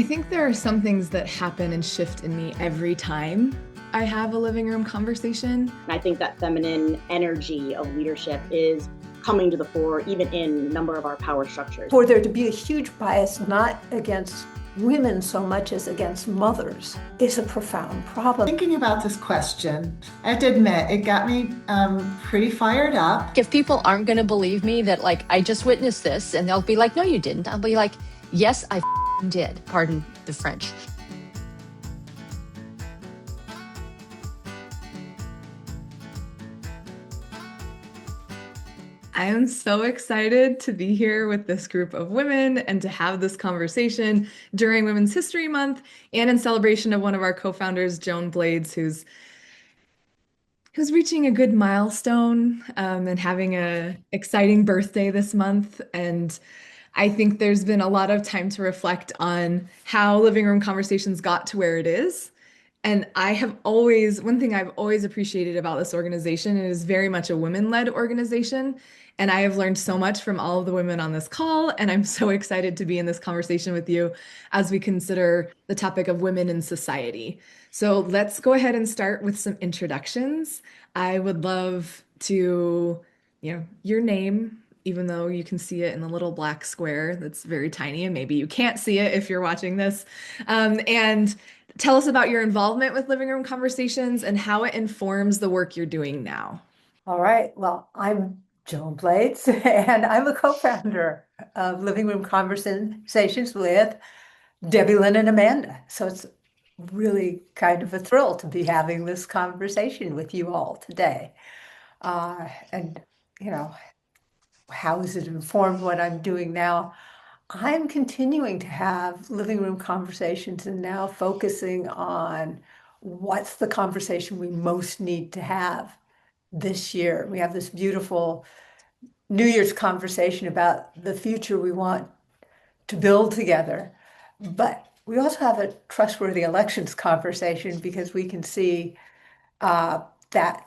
I think there are some things that happen and shift in me every time I have a living room conversation. And I think that feminine energy of leadership is coming to the fore, even in a number of our power structures. For there to be a huge bias, not against women so much as against mothers, is a profound problem. Thinking about this question, I have to admit, it got me pretty fired up. If people aren't going to believe me that, like, I just witnessed this, and they'll be like, no, you didn't. I'll be like, yes, I did. Pardon the French. I am so excited to be here with this group of women and to have this conversation during Women's History Month and in celebration of one of our co-founders, Joan Blades, who's reaching a good milestone and having an exciting birthday this month. And I think there's been a lot of time to reflect on how living room conversations got to where it is. And one thing I've always appreciated about this organization, it is very much a women-led organization. And I have learned so much from all of the women on this call. And I'm so excited to be in this conversation with you as we consider the topic of women in society. So let's go ahead and start with some introductions. I would love to, your name, even though you can see it in the little black square that's very tiny, and maybe you can't see it if you're watching this. And tell us about your involvement with living room conversations and how it informs the work you're doing now. All right. Well, I'm Joan Blades, and I'm a co-founder of Living Room Conversations with Debilyn and Amanda. So it's really kind of a thrill to be having this conversation with you all today. And, how is it informed what I'm doing now? I'm continuing to have living room conversations and now focusing on what's the conversation we most need to have this year. We have this beautiful New Year's conversation about the future we want to build together. But we also have a trustworthy elections conversation because we can see that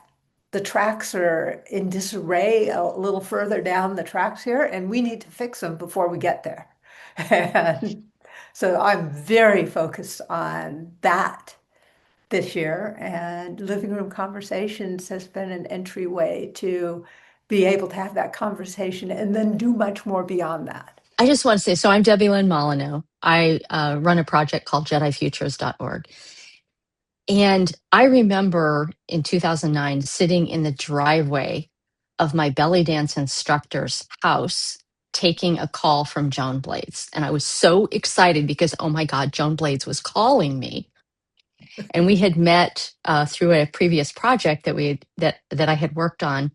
the tracks are in disarray a little further down the tracks here, and we need to fix them before we get there. And so I'm very focused on that this year, and living room conversations has been an entryway to be able to have that conversation and then do much more beyond that. I just want to say, so I'm Debilyn Molineaux. I run a project called JediFutures.org. And I remember in 2009 sitting in the driveway of my belly dance instructor's house taking a call from Joan Blades. And I was so excited because, oh my God, Joan Blades was calling me. And we had met through a previous project that I had worked on.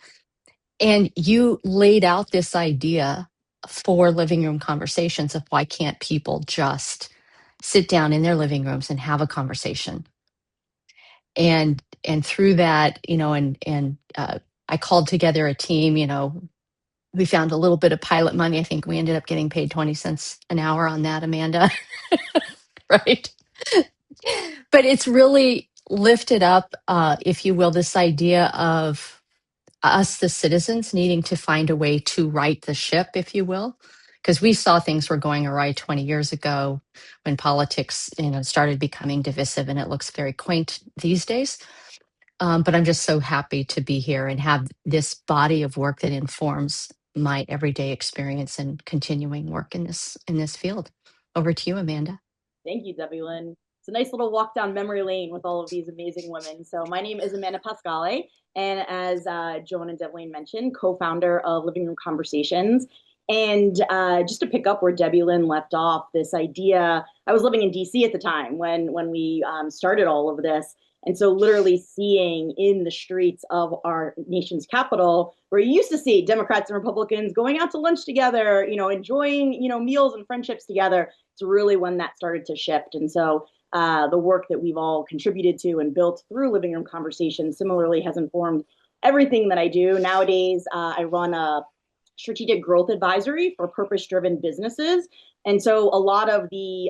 And you laid out this idea for living room conversations of why can't people just sit down in their living rooms and have a conversation. And through that, I called together a team. We found a little bit of pilot money. I think we ended up getting paid 20 cents an hour on that, Amanda. Right? But it's really lifted up, if you will, this idea of us, the citizens, needing to find a way to right the ship, if you will, because we saw things were going awry 20 years ago when politics, started becoming divisive, and it looks very quaint these days. But I'm just so happy to be here and have this body of work that informs my everyday experience and continuing work in this field. Over to you, Amanda. Thank you, Debilyn. It's a nice little walk down memory lane with all of these amazing women. So my name is Amanda Pascale, and as Joan and Debilyn mentioned, co-founder of Living Room Conversations. And just to pick up where Debilyn left off, this idea, I was living in DC at the time when we started all of this. And so literally seeing in the streets of our nation's capital, where you used to see Democrats and Republicans going out to lunch together, enjoying, meals and friendships together, it's really when that started to shift. And so the work that we've all contributed to and built through Living Room Conversations similarly has informed everything that I do. Nowadays, I run a strategic growth advisory for purpose-driven businesses. And so a lot of the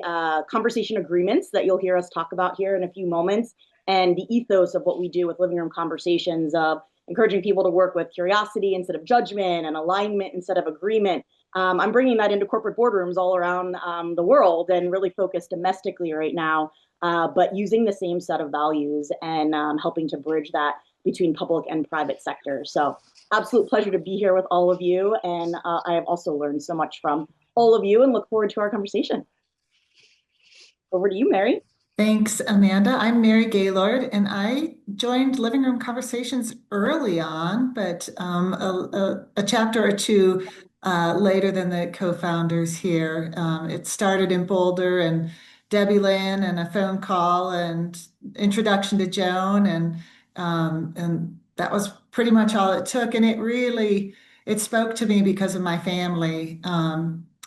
conversation agreements that you'll hear us talk about here in a few moments, and the ethos of what we do with Living Room Conversations of encouraging people to work with curiosity instead of judgment and alignment instead of agreement. I'm bringing that into corporate boardrooms all around the world and really focused domestically right now, but using the same set of values and helping to bridge that between public and private sector. So, absolute pleasure to be here with all of you. And I have also learned so much from all of you and look forward to our conversation. Over to you, Mary. Thanks, Amanda. I'm Mary Gaylord, and I joined Living Room Conversations early on, but a chapter or two later than the co-founders here. It started in Boulder and Debilyn and a phone call and introduction to Joan, and that was pretty much all it took. And it spoke to me because of my family.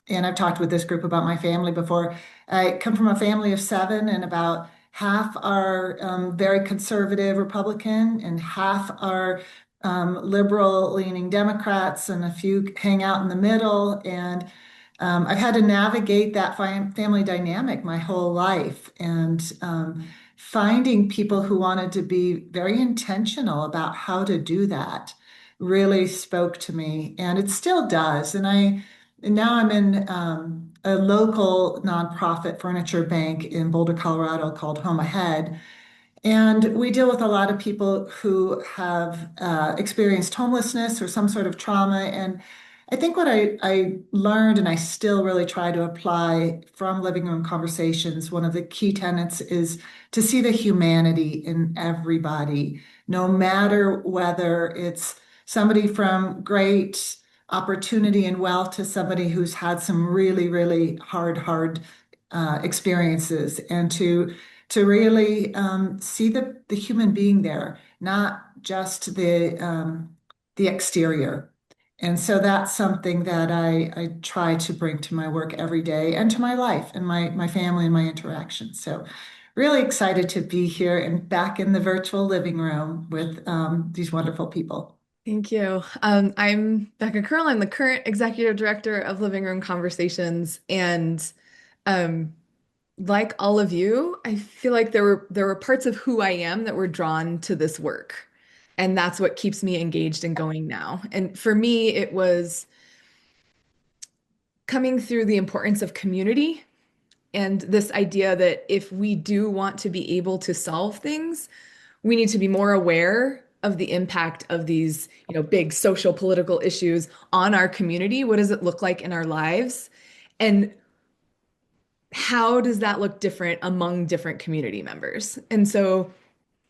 And I've talked with this group about my family before. I come from a family of seven, and about half are very conservative Republican, and half are liberal-leaning Democrats, and a few hang out in the middle. And I've had to navigate that family dynamic my whole life, and finding people who wanted to be very intentional about how to do that really spoke to me, and it still does. And now I'm in a local nonprofit furniture bank in Boulder, Colorado called Home Ahead. And we deal with a lot of people who have experienced homelessness or some sort of trauma. And I think what I learned, and I still really try to apply from living room conversations, one of the key tenets is to see the humanity in everybody, no matter whether it's somebody from great opportunity and wealth to somebody who's had some really, really hard experiences, and to really see the human being there, not just the exterior. And so that's something that I try to bring to my work every day and to my life and my family and my interactions. So really excited to be here and back in the virtual living room with these wonderful people. Thank you. I'm Becca Kearl. I'm the current executive director of Living Room Conversations, and um, like all of you, I feel like there were parts of who I am that were drawn to this work, and that's what keeps me engaged and going now. And for me, it was coming through the importance of community and this idea that if we do want to be able to solve things, we need to be more aware of the impact of these, big social political issues on our community. What does it look like in our lives? And how does that look different among different community members? And so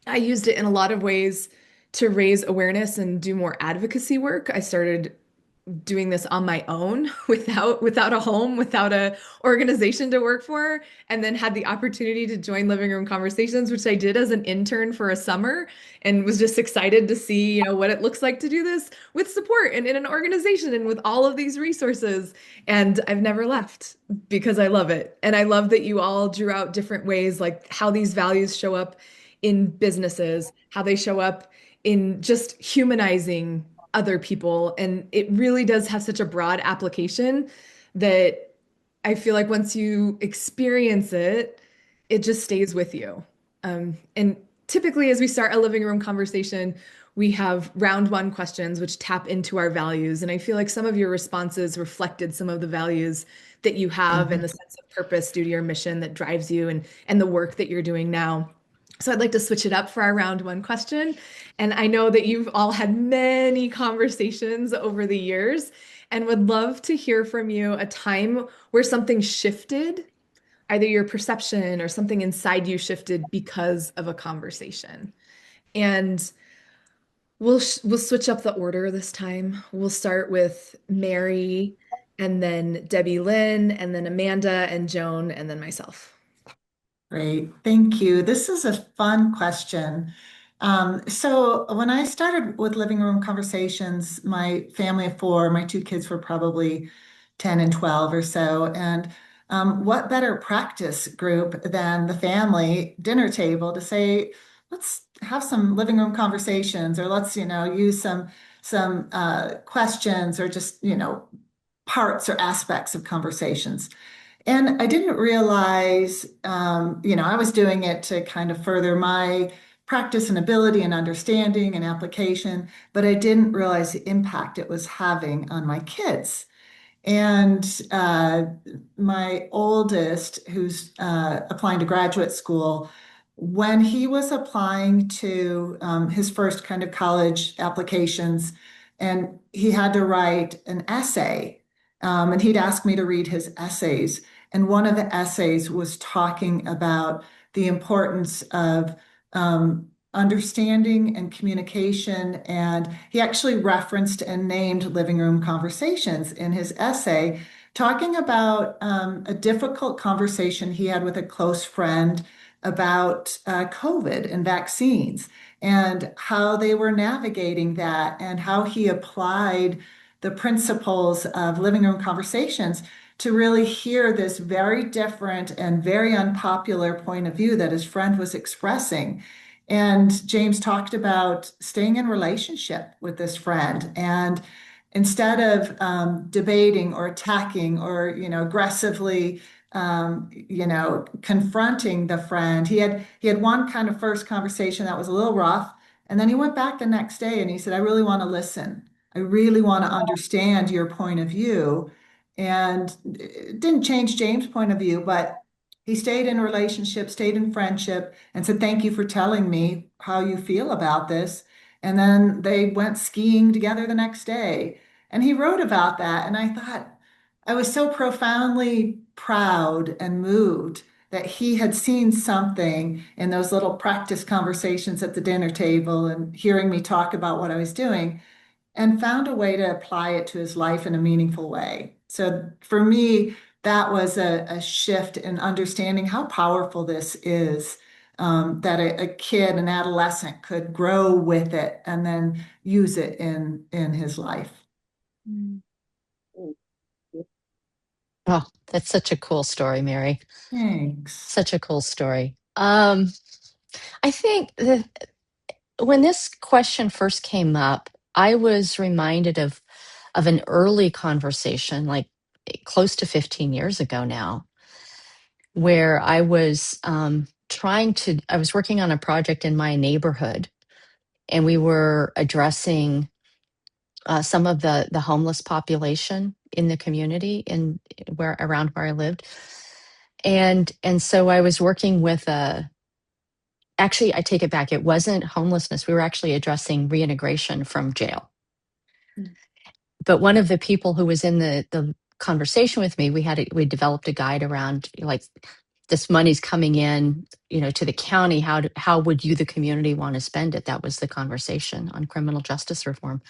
I used it in a lot of ways to raise awareness and do more advocacy work. I started doing this on my own without a home, without a organization to work for, and then had the opportunity to join Living Room Conversations, which I did as an intern for a summer, and was just excited to see, what it looks like to do this with support and in an organization and with all of these resources. And I've never left because I love it. And I love that you all drew out different ways, like how these values show up in businesses, how they show up in just humanizing other people. And it really does have such a broad application that I feel like once you experience it, it just stays with you. And typically, as we start a living room conversation, we have round one questions, which tap into our values. And I feel like some of your responses reflected some of the values that you have and the sense of purpose due to your mission that drives you and the work that you're doing now. So I'd like to switch it up for our round one question. And I know that you've all had many conversations over the years and would love to hear from you a time where something shifted, either your perception or something inside you shifted because of a conversation. And we'll switch up the order this time. We'll start with Mary and then Debilyn and then Amanda and Joan and then myself. Great, thank you. This is a fun question. So when I started with Living Room Conversations, my family of four, my two kids were probably 10 and 12 or so. And what better practice group than the family dinner table to say, let's have some living room conversations, or let's, use some questions, or just, parts or aspects of conversations. And I didn't realize, I was doing it to kind of further my practice and ability and understanding and application, but I didn't realize the impact it was having on my kids. And my oldest, who's applying to graduate school, when he was applying to his first kind of college applications, and he had to write an essay, and he'd ask me to read his essays. And one of the essays was talking about the importance of understanding and communication. And he actually referenced and named living room conversations in his essay, talking about a difficult conversation he had with a close friend about COVID and vaccines and how they were navigating that and how he applied the principles of living room conversations to really hear this very different and very unpopular point of view that his friend was expressing. And James talked about staying in relationship with this friend. And instead of debating or attacking or, aggressively, confronting the friend, he had one kind of first conversation that was a little rough. And then he went back the next day and he said, I really want to listen. I really want to understand your point of view. And it didn't change James' point of view, but he stayed in a relationship, stayed in friendship, and said, thank you for telling me how you feel about this. And then they went skiing together the next day. And he wrote about that. And I thought, I was so profoundly proud and moved that he had seen something in those little practice conversations at the dinner table and hearing me talk about what I was doing and found a way to apply it to his life in a meaningful way. So for me, that was a shift in understanding how powerful this is, that a kid, an adolescent could grow with it and then use it in his life. Oh, that's such a cool story, Mary. Thanks. Such a cool story. I think that when this question first came up, I was reminded of an early conversation, like close to 15 years ago now, where I was I was working on a project in my neighborhood, and we were addressing some of the homeless population in the community in where around where I lived. And so I was working with actually, I take it back. It wasn't homelessness. We were actually addressing reintegration from jail. But one of the people who was in the conversation with me, we developed a guide around like this money's coming in, to the county. How would you, the community, want to spend it? That was the conversation on criminal justice reform.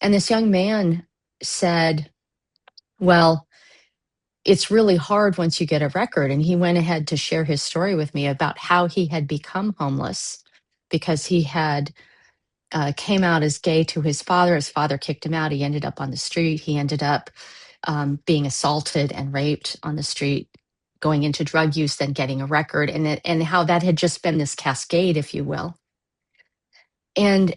And this young man said, well, it's really hard once you get a record. And he went ahead to share his story with me about how he had become homeless because he had came out as gay to his father. His father kicked him out. He ended up on the street. He ended up being assaulted and raped on the street, going into drug use, then getting a record, and how that had just been this cascade, if you will. And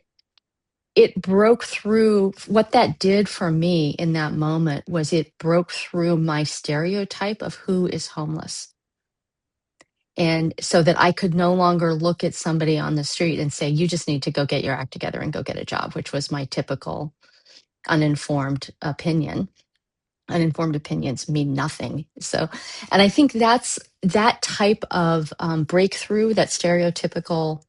it broke through. What that did for me in that moment was it broke through my stereotype of who is homeless. And so that I could no longer look at somebody on the street and say, you just need to go get your act together and go get a job, which was my typical uninformed opinion. Uninformed opinions mean nothing. So, and I think that's that type of breakthrough, that stereotypical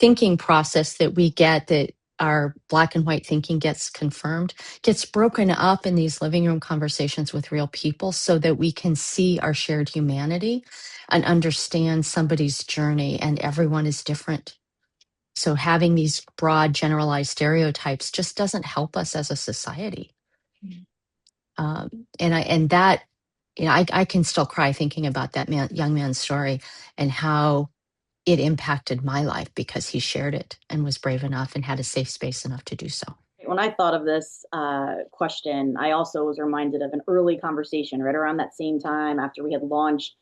thinking process that we get, that our black and white thinking gets confirmed, gets broken up in these living room conversations with real people so that we can see our shared humanity and understand somebody's journey, and everyone is different. So having these broad generalized stereotypes just doesn't help us as a society. And that, I can still cry thinking about that young man's story and how it impacted my life because he shared it and was brave enough and had a safe space enough to do so. When I thought of this question, I also was reminded of an early conversation right around that same time after we had launched.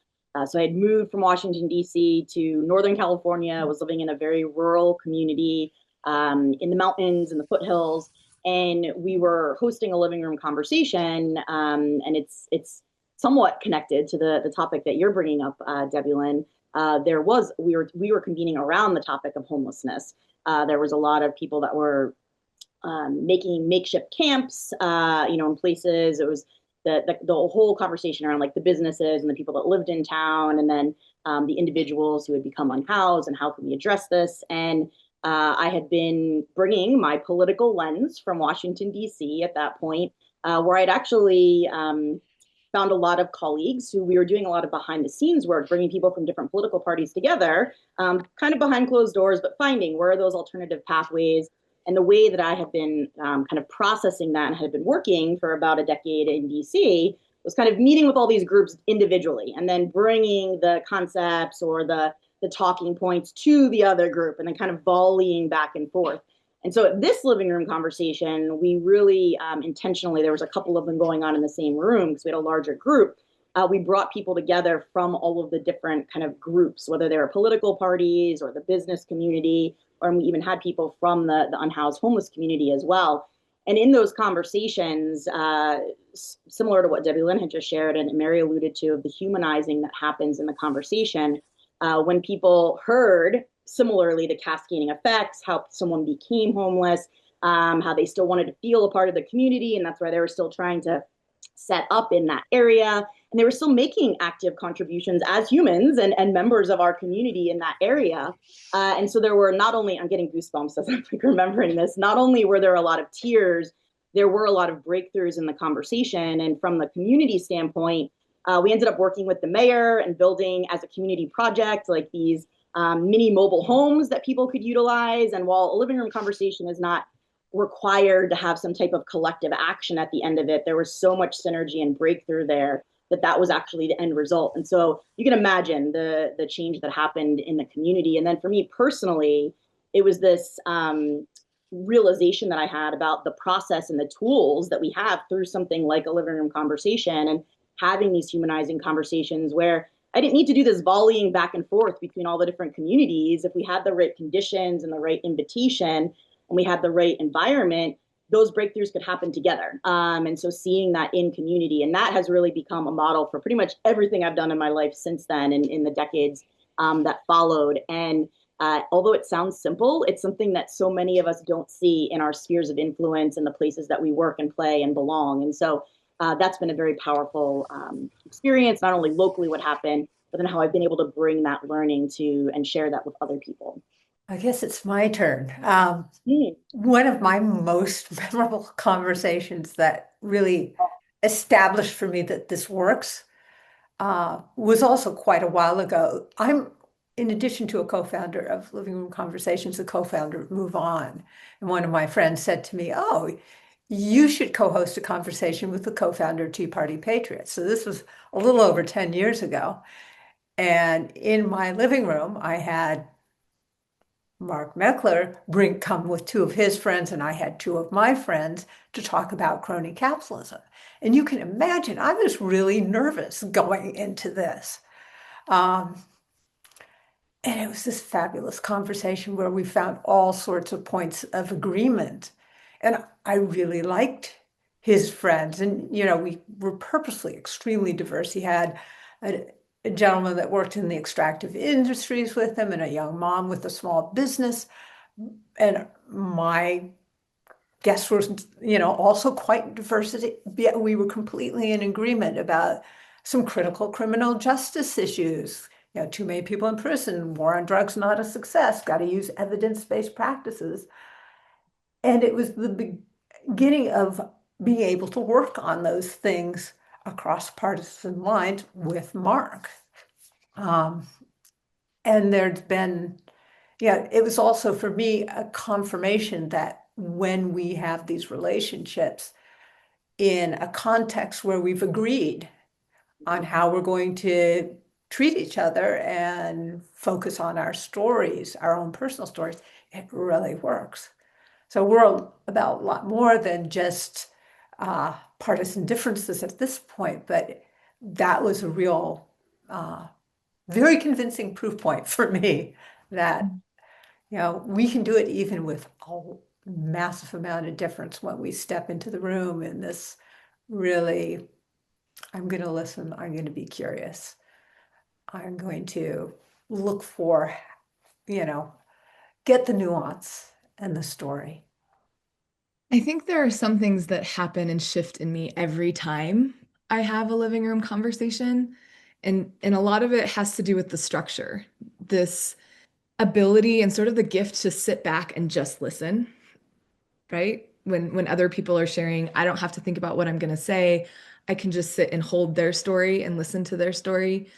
So I had moved from Washington, D.C. to Northern California. I was living in a very rural community in the mountains and the foothills. And we were hosting a living room conversation. And it's somewhat connected to the topic that you're bringing up, Debilyn. We were convening around the topic of homelessness. There was a lot of people that were making makeshift camps, in places. It was the whole conversation around like the businesses and the people that lived in town, and then the individuals who had become unhoused, and how can we address this? And I had been bringing my political lens from Washington, D.C. at that point, where I'd actually found a lot of colleagues who we were doing a lot of behind the scenes work, bringing people from different political parties together, kind of behind closed doors, but finding where are those alternative pathways. And the way that I had been kind of processing that and had been working for about a decade in DC was kind of meeting with all these groups individually and then bringing the concepts or the talking points to the other group and then kind of volleying back and forth. And so at this living room conversation, we really intentionally, there was a couple of them going on in the same room because we had a larger group. We brought people together from all of the different kind of groups, whether they were political parties or the business community, or we even had people from the unhoused homeless community as well. And in those conversations, similar to what Debilyn had just shared and Mary alluded to, of the humanizing that happens in the conversation, when people heard similarly the cascading effects, how someone became homeless, how they still wanted to feel a part of the community, and that's why they were still trying to set up in that area. And they were still making active contributions as humans and members of our community in that area. And so there were not only, I'm getting goosebumps as I'm like remembering this, not only were there a lot of tears, there were a lot of breakthroughs in the conversation. And from the community standpoint, we ended up working with the mayor and building as a community project, like these mini mobile homes that people could utilize. And while a living room conversation is not required to have some type of collective action at the end of it, there was so much synergy and breakthrough there that was actually the end result. And so you can imagine the change that happened in the community. And then for me personally, it was this realization that I had about the process and the tools that we have through something like a living room conversation, and having these humanizing conversations where I didn't need to do this volleying back and forth between all the different communities. If we had the right conditions and the right invitation and we had the right environment, those breakthroughs could happen together. And so seeing that in community, and that has really become a model for pretty much everything I've done in my life since then, and in the decades that followed. And although it sounds simple, it's something that so many of us don't see in our spheres of influence and the places that we work and play and belong. And so that's been a very powerful experience, not only locally what happened, but then how I've been able to bring that learning to and share that with other people. I guess it's my turn. One of my most memorable conversations that really established for me that this works was also quite a while ago. I'm, in addition to a co-founder of Living Room Conversations, a co-founder of Move On. And one of my friends said to me, "Oh, you should co-host a conversation with the co-founder of Tea Party Patriots." So this was a little over 10 years ago. And in my living room, I had Mark Meckler come with two of his friends, and I had two of my friends to talk about crony capitalism. And you can imagine I was really nervous going into this. And it was this fabulous conversation where we found all sorts of points of agreement. And I really liked his friends. And, we were purposely extremely diverse. He had a gentleman that worked in the extractive industries with him, and a young mom with a small business. And my guests were, also quite diverse. Yet we were completely in agreement about some critical criminal justice issues. Too many people in prison, war on drugs not a success, got to use evidence-based practices. And it was the beginning of being able to work on those things across partisan lines with Mark. And there's been, it was also for me a confirmation that when we have these relationships in a context where we've agreed on how we're going to treat each other and focus on our stories, our own personal stories, it really works. So we're about a lot more than just partisan differences at this point, but that was a real, very convincing proof point for me that, we can do it even with a massive amount of difference when we step into the room in this really, I'm going to listen, I'm going to be curious, I'm going to look for, get the nuance and the story. I think there are some things that happen and shift in me every time I have a living room conversation. And a lot of it has to do with the structure, this ability and sort of the gift to sit back and just listen, right? When other people are sharing, I don't have to think about what I'm going to say. I can just sit and hold their story and listen to their story.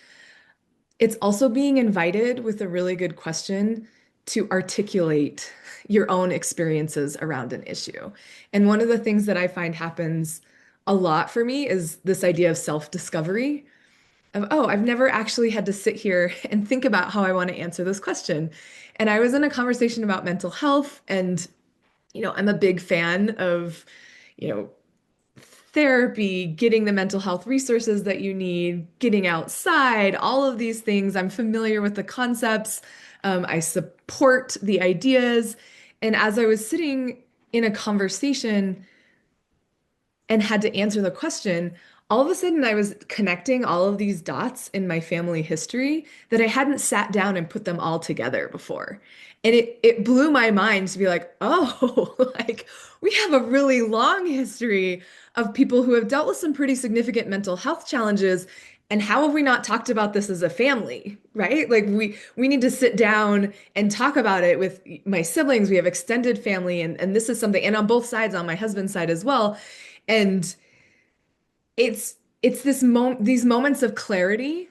It's also being invited with a really good question to articulate your own experiences around an issue. And one of the things that I find happens a lot for me is this idea of self-discovery of, oh, I've never actually had to sit here and think about how I want to answer this question. And I was in a conversation about mental health, and, I'm a big fan of, you know, therapy, getting the mental health resources that you need, getting outside, all of these things. I'm familiar with the concepts. I support the ideas. And as I was sitting in a conversation and had to answer the question, all of a sudden I was connecting all of these dots in my family history that I hadn't sat down and put them all together before. And it blew my mind to be like, oh, like we have a really long history of people who have dealt with some pretty significant mental health challenges. And how have we not talked about this as a family, right? Like we need to sit down and talk about it with my siblings. We have extended family, and this is something, and on both sides, on my husband's side as well. And it's these moments of clarity,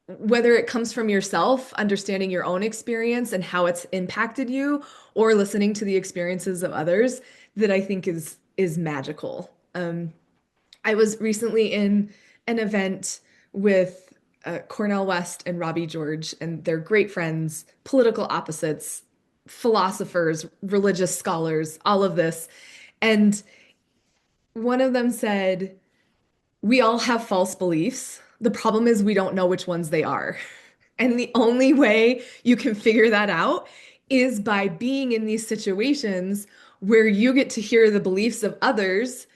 whether it comes from yourself, understanding your own experience and how it's impacted you, or listening to the experiences of others, that I think is magical. I was recently in an event with Cornell West and Robbie George, and they're great friends, political opposites, philosophers, religious scholars, all of this. And one of them said, we all have false beliefs. The problem is we don't know which ones they are. And the only way you can figure that out is by being in these situations where you get to hear the beliefs of others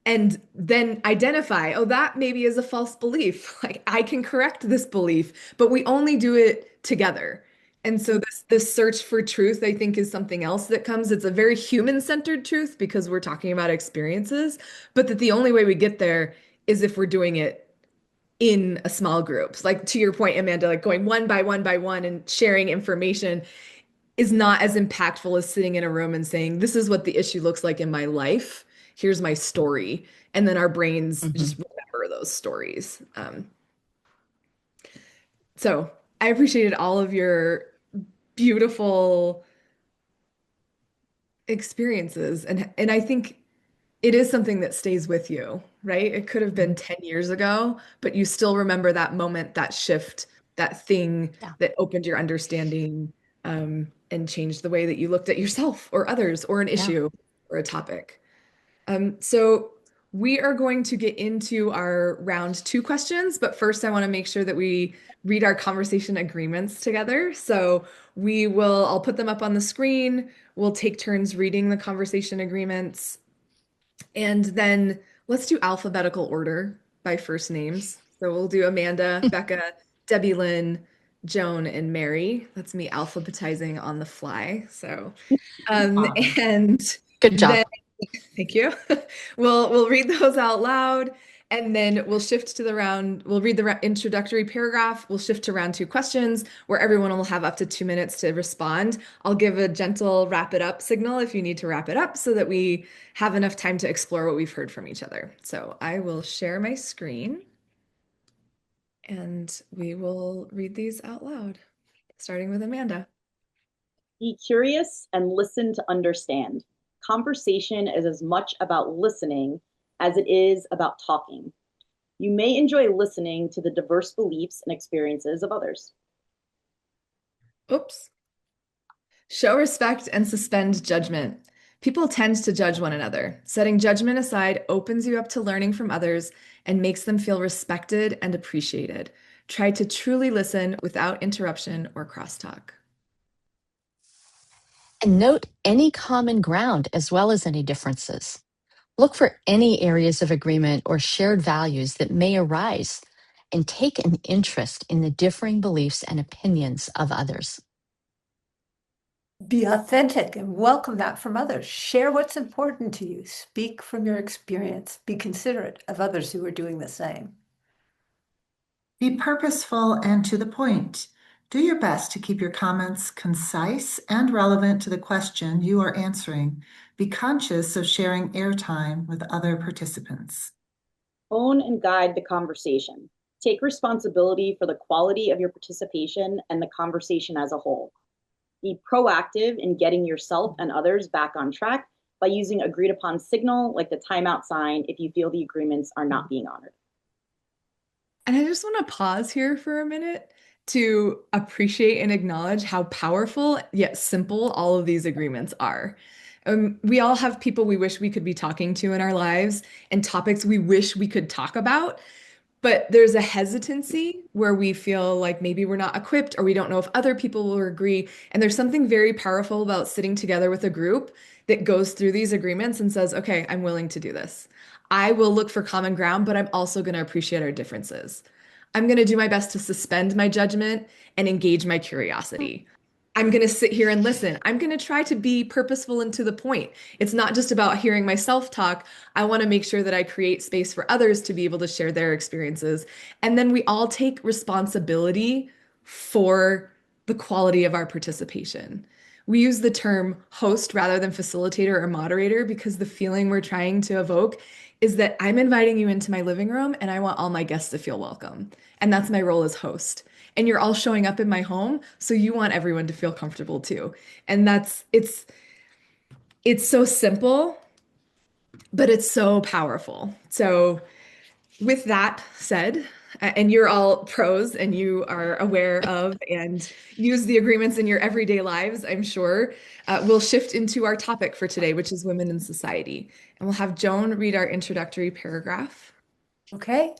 and then identify, oh, that maybe is a false belief. Like I can correct this belief, but we only do it together. And so this search for truth, I think, is something else that comes. It's a very human-centered truth because we're talking about experiences, but that the only way we get there is if we're doing it in a small groups. Like to your point, Amanda, like going one by one by one and sharing information is not as impactful as sitting in a room and saying, this is what the issue looks like in my life. Here's my story. And then our brains Mhm. just remember those stories. So I appreciated all of your beautiful experiences. And I think it is something that stays with you, right? It could have been 10 years ago, but you still remember that moment, that shift, that thing Yeah. that opened your understanding, and changed the way that you looked at yourself or others or an Yeah. issue or a topic. So we are going to get into our round two questions, but first I want to make sure that we read our conversation agreements together. So I'll put them up on the screen. We'll take turns reading the conversation agreements. And then let's do alphabetical order by first names. So we'll do Amanda, Becca, Debilyn, Joan, and Mary. That's me alphabetizing on the fly. So, and Good then job. thank you. We'll read those out loud, and then we'll shift to the round. We'll read the introductory paragraph. We'll shift to round two questions, where everyone will have up to 2 minutes to respond. I'll give a gentle wrap it up signal if you need to wrap it up, so that we have enough time to explore what we've heard from each other. So I will share my screen, and we will read these out loud, starting with Amanda. Be curious and listen to understand. Conversation is as much about listening as it is about talking. You may enjoy listening to the diverse beliefs and experiences of others. Oops. Show respect and suspend judgment. People tend to judge one another. Setting judgment aside opens you up to learning from others and makes them feel respected and appreciated. Try to truly listen without interruption or crosstalk. And note any common ground as well as any differences. Look for any areas of agreement or shared values that may arise and take an interest in the differing beliefs and opinions of others. Be authentic and welcome that from others. Share what's important to you. Speak from your experience. Be considerate of others who are doing the same. Be purposeful and to the point. Do your best to keep your comments concise and relevant to the question you are answering. Be conscious of sharing airtime with other participants. Own and guide the conversation. Take responsibility for the quality of your participation and the conversation as a whole. Be proactive in getting yourself and others back on track by using agreed upon signal like the timeout sign if you feel the agreements are not being honored. And I just want to pause here for a minute to appreciate and acknowledge how powerful yet simple all of these agreements are. We all have people we wish we could be talking to in our lives and topics we wish we could talk about. But there's a hesitancy where we feel like maybe we're not equipped or we don't know if other people will agree. And there's something very powerful about sitting together with a group that goes through these agreements and says, okay, I'm willing to do this. I will look for common ground, but I'm also going to appreciate our differences. I'm going to do my best to suspend my judgment and engage my curiosity. I'm going to sit here and listen. I'm going to try to be purposeful and to the point. It's not just about hearing myself talk. I want to make sure that I create space for others to be able to share their experiences. And then we all take responsibility for the quality of our participation. We use the term host rather than facilitator or moderator because the feeling we're trying to evoke is that I'm inviting you into my living room and I want all my guests to feel welcome. And that's my role as host. And you're all showing up in my home, so you want everyone to feel comfortable too. And that's it's so simple, but it's so powerful. So with that said, and you're all pros and you are aware of and use the agreements in your everyday lives, I'm sure, we'll shift into our topic for today, which is women in society. And we'll have Joan read our introductory paragraph. Okay?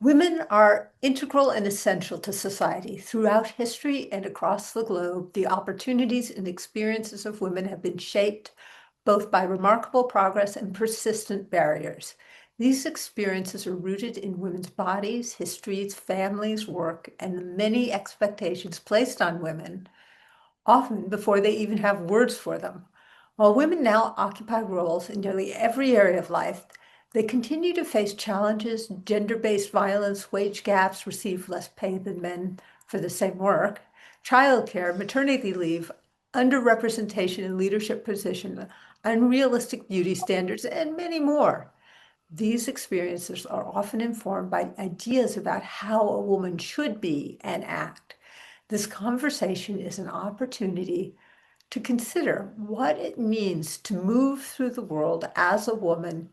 Women are integral and essential to society. Throughout history and across the globe, the opportunities and experiences of women have been shaped both by remarkable progress and persistent barriers. These experiences are rooted in women's bodies, histories, families, work, and the many expectations placed on women, often before they even have words for them. While women now occupy roles in nearly every area of life, they continue to face challenges, gender-based violence, wage gaps, receive less pay than men for the same work, childcare, maternity leave, underrepresentation in leadership positions, unrealistic beauty standards, and many more. These experiences are often informed by ideas about how a woman should be and act. This conversation is an opportunity to consider what it means to move through the world as a woman,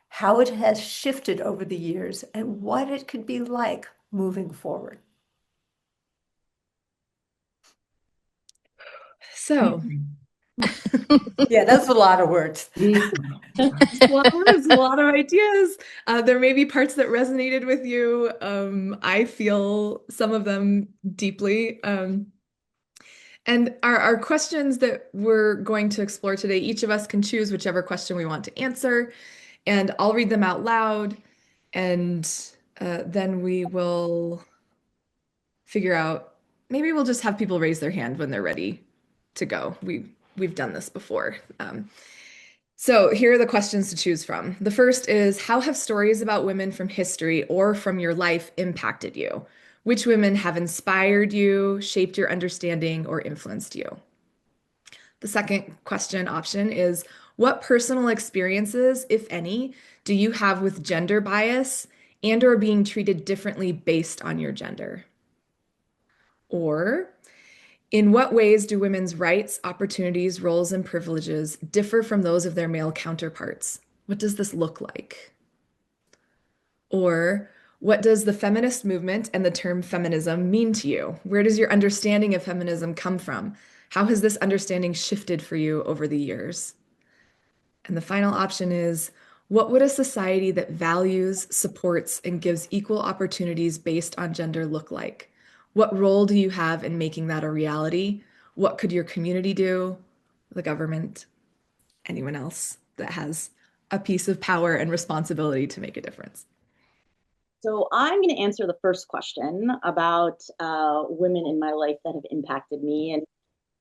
how it has shifted over the years, and what it could be like moving forward. So, Yeah, that's a lot of words. it's a lot of words, a lot of ideas. There may be parts that resonated with you. I feel some of them deeply. And our questions that we're going to explore today, each of us can choose whichever question we want to answer, and I'll read them out loud, and then we will figure out, maybe we'll just have people raise their hand when they're ready to go. We've done this before. So here are the questions to choose from. The first is, how have stories about women from history or from your life impacted you? Which women have inspired you, shaped your understanding, or influenced you? The second question option is, what personal experiences, if any, do you have with gender bias and or being treated differently based on your gender? Or, in what ways do women's rights, opportunities, roles, and privileges differ from those of their male counterparts? What does this look like? Or, what does the feminist movement and the term feminism mean to you? Where does your understanding of feminism come from? How has this understanding shifted for you over the years? And the final option is, what would a society that values, supports, and gives equal opportunities based on gender look like? What role do you have in making that a reality? What could your community do? The government? Anyone else that has a piece of power and responsibility to make a difference? So I'm going to answer the first question about women in my life that have impacted me. And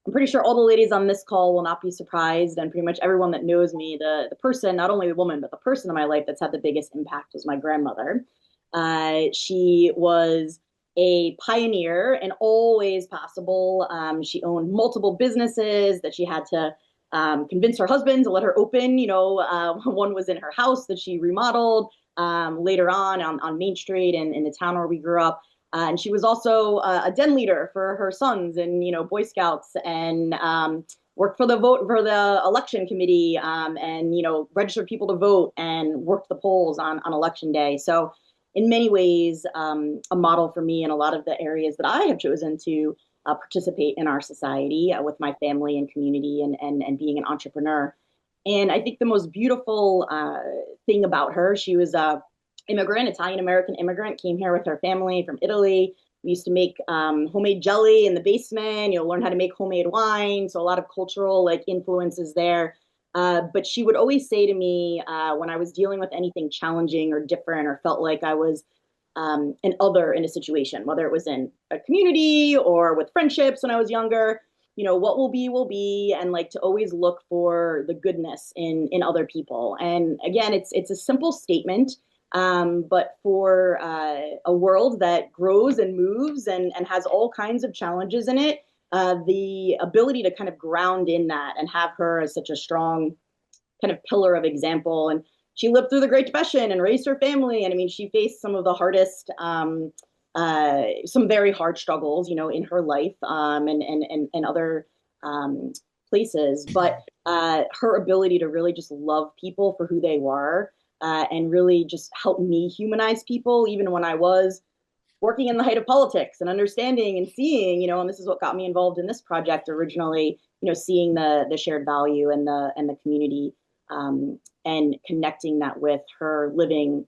I'm pretty sure all the ladies on this call will not be surprised, and pretty much everyone that knows me, the person, not only the woman, but the person in my life that's had the biggest impact was my grandmother. She was a pioneer in all ways possible. She owned multiple businesses that she had to convince her husband to let her open. One was in her house that she remodeled later on Main Street and in the town where we grew up. And she was also a den leader for her sons and Boy Scouts, and worked for the election committee, and registered people to vote and worked the polls on election day. So in many ways, a model for me in a lot of the areas that I have chosen to participate in our society, with my family and community, and being an entrepreneur. And I think the most beautiful thing about her, she was a immigrant, Italian American immigrant, came here with her family from Italy. We used to make homemade jelly in the basement, learn how to make homemade wine. So a lot of cultural influences there. But she would always say to me, when I was dealing with anything challenging or different, or felt like I was an other in a situation, whether it was in a community or with friendships when I was younger, what will be, and to always look for the goodness in other people. And again, it's a simple statement, but for a world that grows and moves and has all kinds of challenges in it, the ability to kind of ground in that and have her as such a strong kind of pillar of example. And she lived through the Great Depression and raised her family. And I mean, she faced some of the hardest, some very hard struggles, in her life, and other places. But her ability to really just love people for who they were, and really just help me humanize people, even when I was working in the height of politics and understanding and seeing, and this is what got me involved in this project originally, seeing the shared value and the community, and connecting that with her living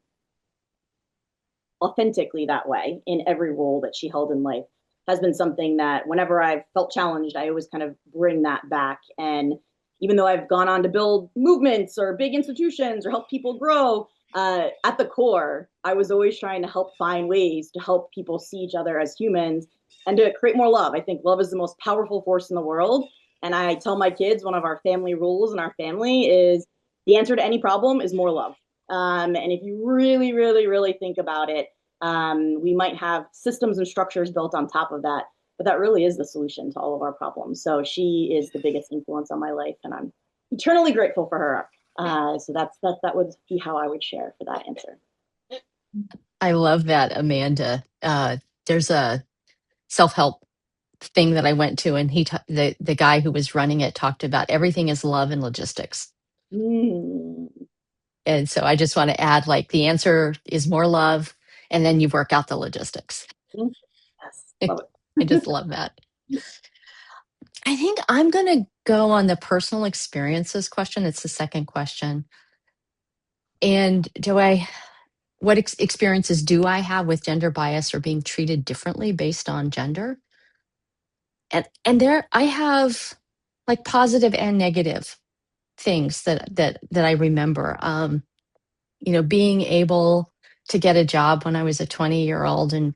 authentically that way in every role that she held in life has been something that whenever I've felt challenged, I always kind of bring that back. And even though I've gone on to build movements or big institutions or help people grow, at the core, I was always trying to help find ways to help people see each other as humans and to create more love. I think love is the most powerful force in the world. And I tell my kids, one of our family rules in our family is the answer to any problem is more love. And if you really, really, really think about it, we might have systems and structures built on top of that, but that really is the solution to all of our problems. So she is the biggest influence on my life, and I'm eternally grateful for her. So that would be how I would share for that answer. I love that, Amanda. There's a self-help thing that I went to, and the guy who was running it talked about everything is love and logistics. Mm. And so I just want to add, the answer is more love, and then you work out the logistics. Yes, love it. I just love that. I think I'm going to go on the personal experiences question. It's the second question. And what experiences do I have with gender bias or being treated differently based on gender? And there I have positive and negative things that I remember. Being able to get a job when I was a 20-year-old and,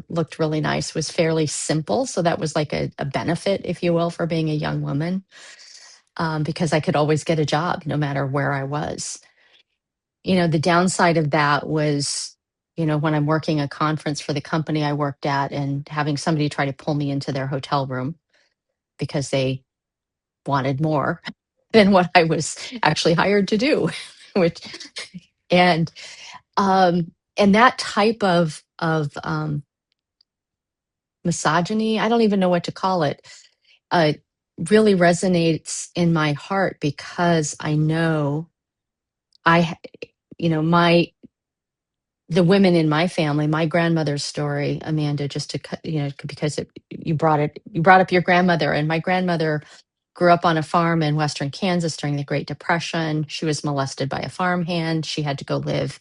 looked really nice was fairly simple. So that was like a benefit, if you will, for being a young woman, because I could always get a job no matter where I was. The downside of that was, when I'm working a conference for the company I worked at and having somebody try to pull me into their hotel room because they wanted more than what I was actually hired to do, which, and that type of misogyny, I don't even know what to call it, uh, really resonates in my heart because I know I, my the women in my family, my grandmother's story, Amanda, just to because you brought up your grandmother, and my grandmother grew up on a farm in Western Kansas during the Great Depression. She was molested by a farmhand. She had to go live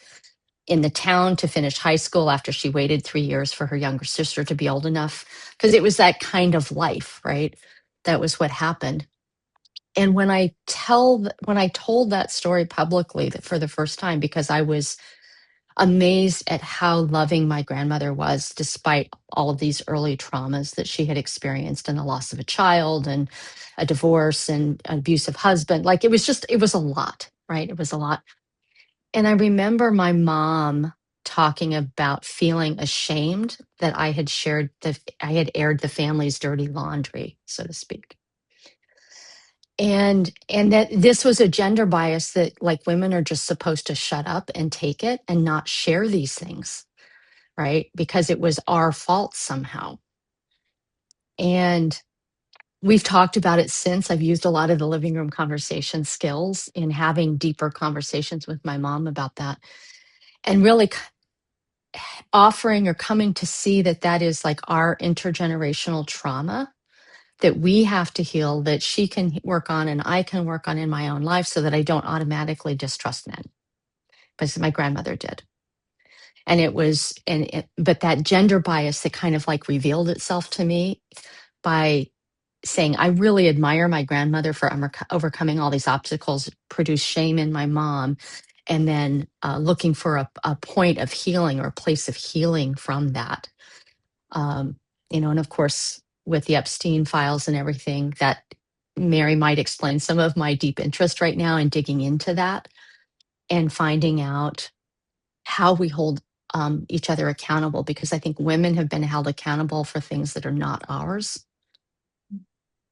in the town to finish high school after she waited 3 years for her younger sister to be old enough, because it was that kind of life, right? That was what happened. And when I told that story publicly for the first time, because I was amazed at how loving my grandmother was, despite all of these early traumas that she had experienced, and the loss of a child and a divorce and an abusive husband. Like it was a lot, right? It was a lot. And I remember my mom talking about feeling ashamed that I had aired the family's dirty laundry, so to speak. And that this was a gender bias, that like women are just supposed to shut up and take it and not share these things, right? Because it was our fault somehow. And we've talked about it since. I've used a lot of the living room conversation skills in having deeper conversations with my mom about that, and really offering or coming to see that that is like our intergenerational trauma that we have to heal, that she can work on and I can work on in my own life, so that I don't automatically distrust men, because my grandmother did. And it was, but that gender bias that kind of like revealed itself to me by saying, I really admire my grandmother for overcoming all these obstacles, produced shame in my mom, and then looking for a point of healing or a place of healing from that. And of course, with the Epstein files and everything, that Mary might explain some of my deep interest right now in digging into that and finding out how we hold each other accountable, because I think women have been held accountable for things that are not ours,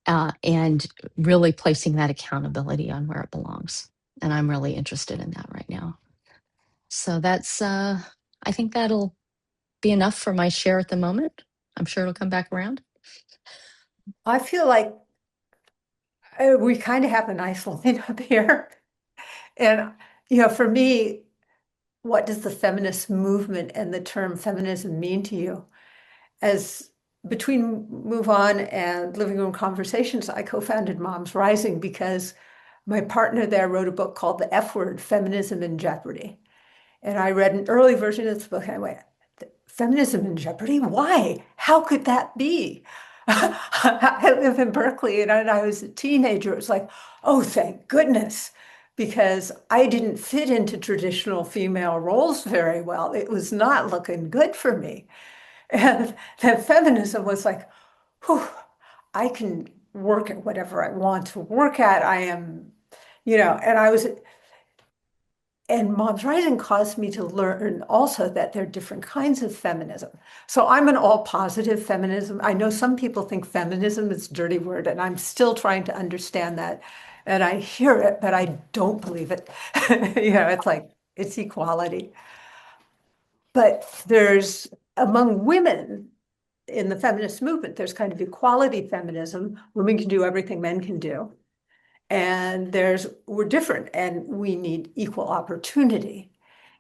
and really placing that accountability on where it belongs. And I'm really interested in that right now. So that's, I think that'll be enough for my share at the moment. I'm sure it'll come back around. I feel like we kind of have a nice line up here. And, for me, what does the feminist movement and the term feminism mean to you? As between Move On and Living Room Conversations, I co-founded Moms Rising because my partner there wrote a book called The F Word, Feminism in Jeopardy. And I read an early version of the book and I went, feminism in jeopardy? Why? How could that be? I live in Berkeley, and I was a teenager. It was like, oh, thank goodness, because I didn't fit into traditional female roles very well. It was not looking good for me. And then feminism was like, whew, I can work at whatever I want to work at. I am, and Moms Rising caused me to learn also that there are different kinds of feminism. So I'm an all positive feminism. I know some people think feminism is a dirty word, and I'm still trying to understand that. And I hear it, but I don't believe it. It's like, it's equality. But there's, among women in the feminist movement, there's kind of equality feminism. Women can do everything men can do. And we're different and we need equal opportunity.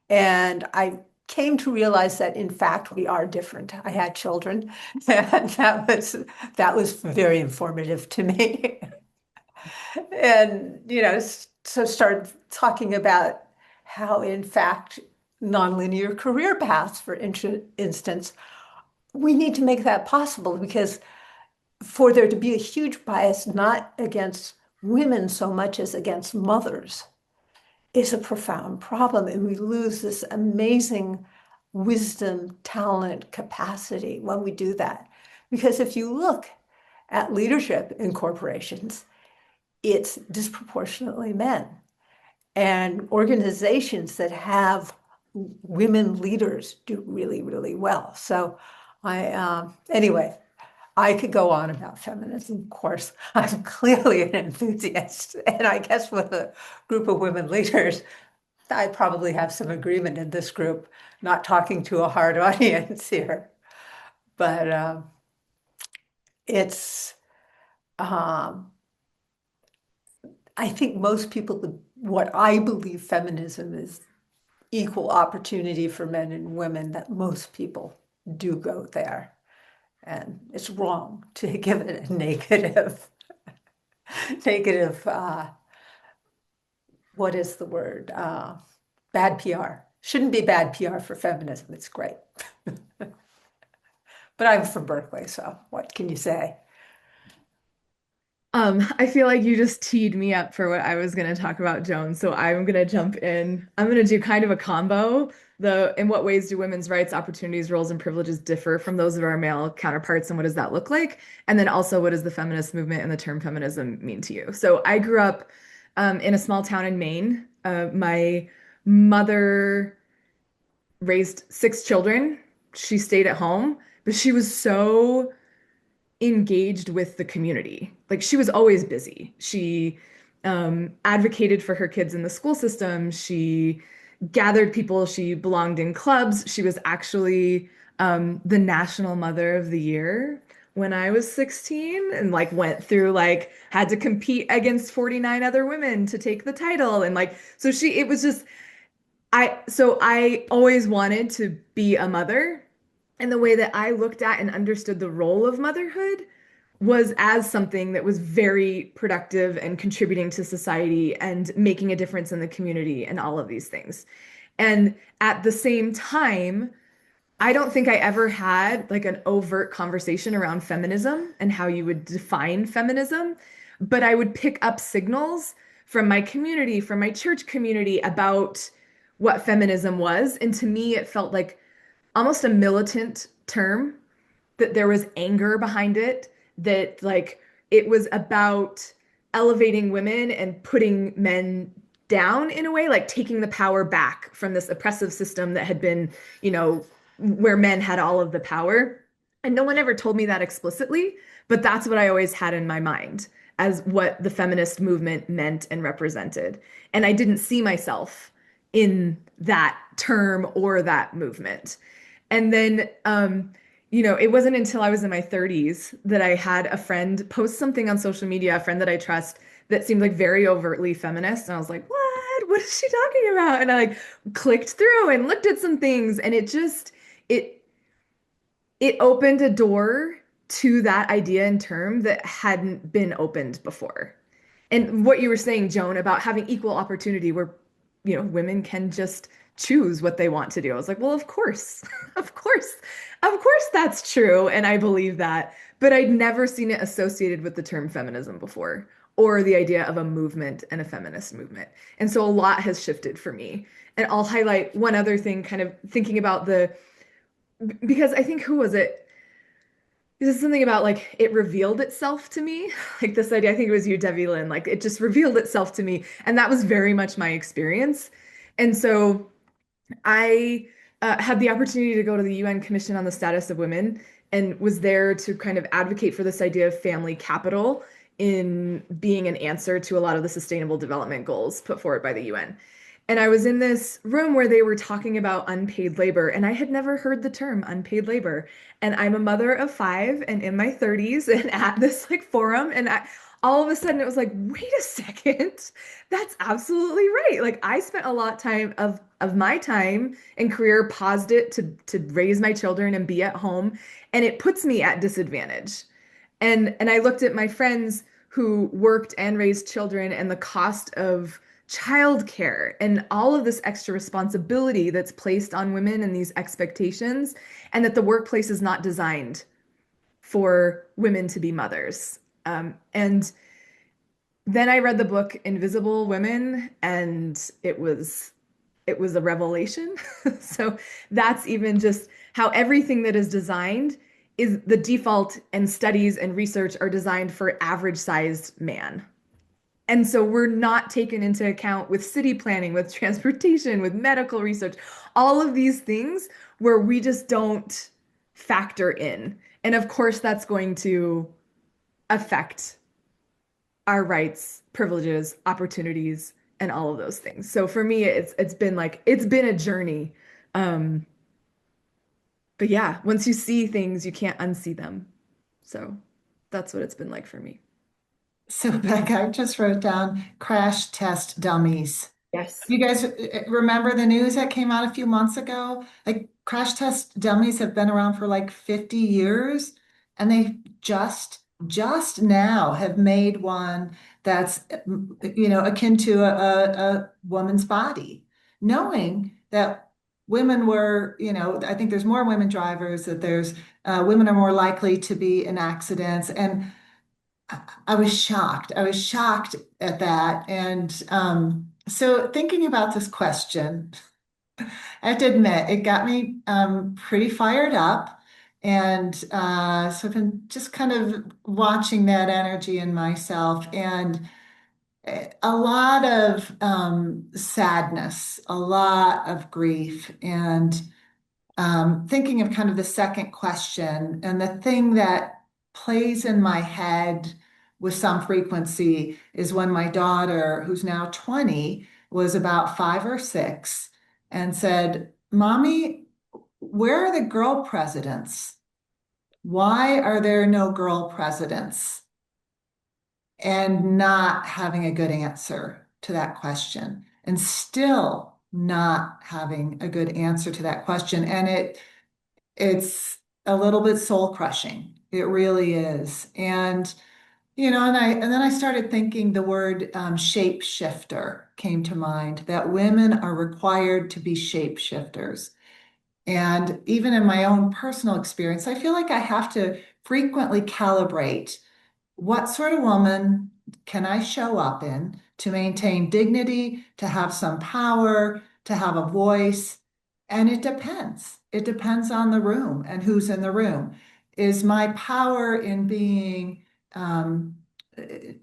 And I came to realize that in fact we are different. I had children, and that was very informative to me. And so started talking about how in fact nonlinear career paths, for instance, we need to make that possible, because for there to be a huge bias not against women so much as against mothers is a profound problem. And we lose this amazing wisdom, talent, capacity when we do that. Because if you look at leadership in corporations, it's disproportionately men. And organizations that have women leaders do really, really well. So anyway, I could go on about feminism, of course. I'm clearly an enthusiast. And I guess with a group of women leaders, I probably have some agreement in this group, not talking to a hard audience here. But it's, um, I think most people, what I believe feminism is equal opportunity for men and women, that most people do go there. And it's wrong to give it a negative, what is the word? Bad PR. Shouldn't be bad PR for feminism. It's great. But I'm from Berkeley, so what can you say? I feel like you just teed me up for what I was going to talk about, Joan. So I'm going to jump in. I'm going to do kind of a combo. In what ways do women's rights, opportunities, roles, and privileges differ from those of our male counterparts, and what does that look like? And then also, what does the feminist movement and the term feminism mean to you? So I grew up in a small town in Maine. My mother raised six children. She stayed at home, but she was so engaged with the community. Like she was always busy. She advocated for her kids in the school system. She gathered people. She belonged in clubs. She was actually the National Mother of the Year when I was 16 and like went through like had to compete against 49 other women to take the title and like so she it was just I always wanted to be a mother and the way that I looked at and understood the role of motherhood was as something that was very productive and contributing to society and making a difference in the community and all of these things. And at the same time, I don't think I ever had like an overt conversation around feminism and how you would define feminism, but I would pick up signals from my community, from my church community about what feminism was. And to me, it felt like almost a militant term that there was anger behind it, that like it was about elevating women and putting men down in a way, like taking the power back from this oppressive system that had been, you know, where men had all of the power. And no one ever told me that explicitly, but that's what I always had in my mind as what the feminist movement meant and represented. And I didn't see myself in that term or that movement. And then, it wasn't until I was in my 30s that I had a friend post something on social media, a friend that I trust, that seemed like very overtly feminist. And I was like, what? What is she talking about? And I like clicked through and looked at some things, and it it opened a door to that idea and term that hadn't been opened before. And what you were saying, Joan, about having equal opportunity where, women can just choose what they want to do. I was like, well, of course, of course that's true. And I believe that. But I'd never seen it associated with the term feminism before or the idea of a movement and a feminist movement. And so a lot has shifted for me. And I'll highlight one other thing, kind of thinking about because I think, who was it? This is something about like it revealed itself to me, like this idea. I think it was you, Debilyn. Like it just revealed itself to me, and that was very much my experience. And so I had the opportunity to go to the UN Commission on the Status of Women and was there to kind of advocate for this idea of family capital in being an answer to a lot of the sustainable development goals put forward by the UN. And I was in this room where they were talking about unpaid labor, and I had never heard the term unpaid labor. And I'm a mother of five and in my 30s and at this like forum, and all of a sudden it was like, wait a second, that's absolutely right. Like I spent a lot of time of my time and career paused it to raise my children and be at home, and it puts me at disadvantage. And I looked at my friends who worked and raised children and the cost of childcare and all of this extra responsibility that's placed on women and these expectations, and that the workplace is not designed for women to be mothers. And then I read the book Invisible Women, and it was a revelation. So that's even just how everything that is designed is the default, and studies and research are designed for average sized man. And so we're not taken into account with city planning, with transportation, with medical research, all of these things where we just don't factor in. And of course, that's going to affect our rights, privileges, opportunities, and all of those things. So for me, it's been a journey. Um, but yeah, once you see things, you can't unsee them. So that's what it's been like for me. So, Becca, I just wrote down crash test dummies. Yes. You guys remember the news that came out a few months ago? Like crash test dummies have been around for like 50 years, and they just now have made one that's akin to a woman's body, knowing that women were, I think there's more women drivers, that there's women are more likely to be in accidents, and I was shocked. I was shocked at that. And so thinking about this question, I have to admit, it got me pretty fired up. And so I've been just kind of watching that energy in myself and a lot of sadness, a lot of grief, and thinking of kind of the second question, and the thing that plays in my head with some frequency is when my daughter, who's now 20, was about 5 or 6, and said, Mommy, where are the girl presidents? Why are there no girl presidents? And not having a good answer to that question, and still not having a good answer to that question. And it's a little bit soul crushing. It really is. And and then I started thinking the word shapeshifter came to mind, that women are required to be shapeshifters. And even in my own personal experience, I feel like I have to frequently calibrate what sort of woman can I show up in to maintain dignity, to have some power, to have a voice? And it depends. It depends on the room and who's in the room. Is my power in being um,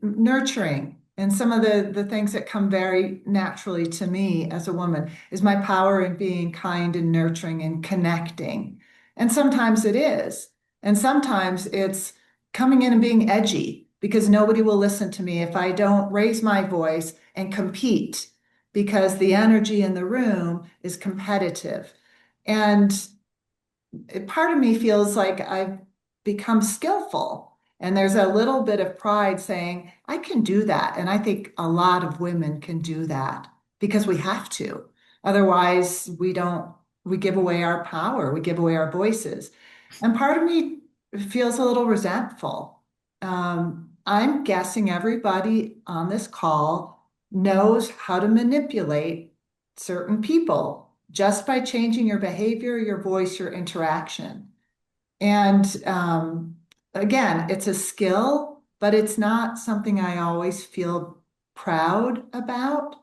nurturing? And some of the things that come very naturally to me as a woman is my power in being kind and nurturing and connecting. And sometimes it is. And sometimes it's coming in and being edgy because nobody will listen to me if I don't raise my voice and compete because the energy in the room is competitive. And part of me feels like I've become skillful. And there's a little bit of pride saying, I can do that. And I think a lot of women can do that because we have to. Otherwise, we give away our power, we give away our voices. And part of me feels a little resentful. I'm guessing everybody on this call knows how to manipulate certain people just by changing your behavior, your voice, your interaction. And again, it's a skill, but it's not something I always feel proud about.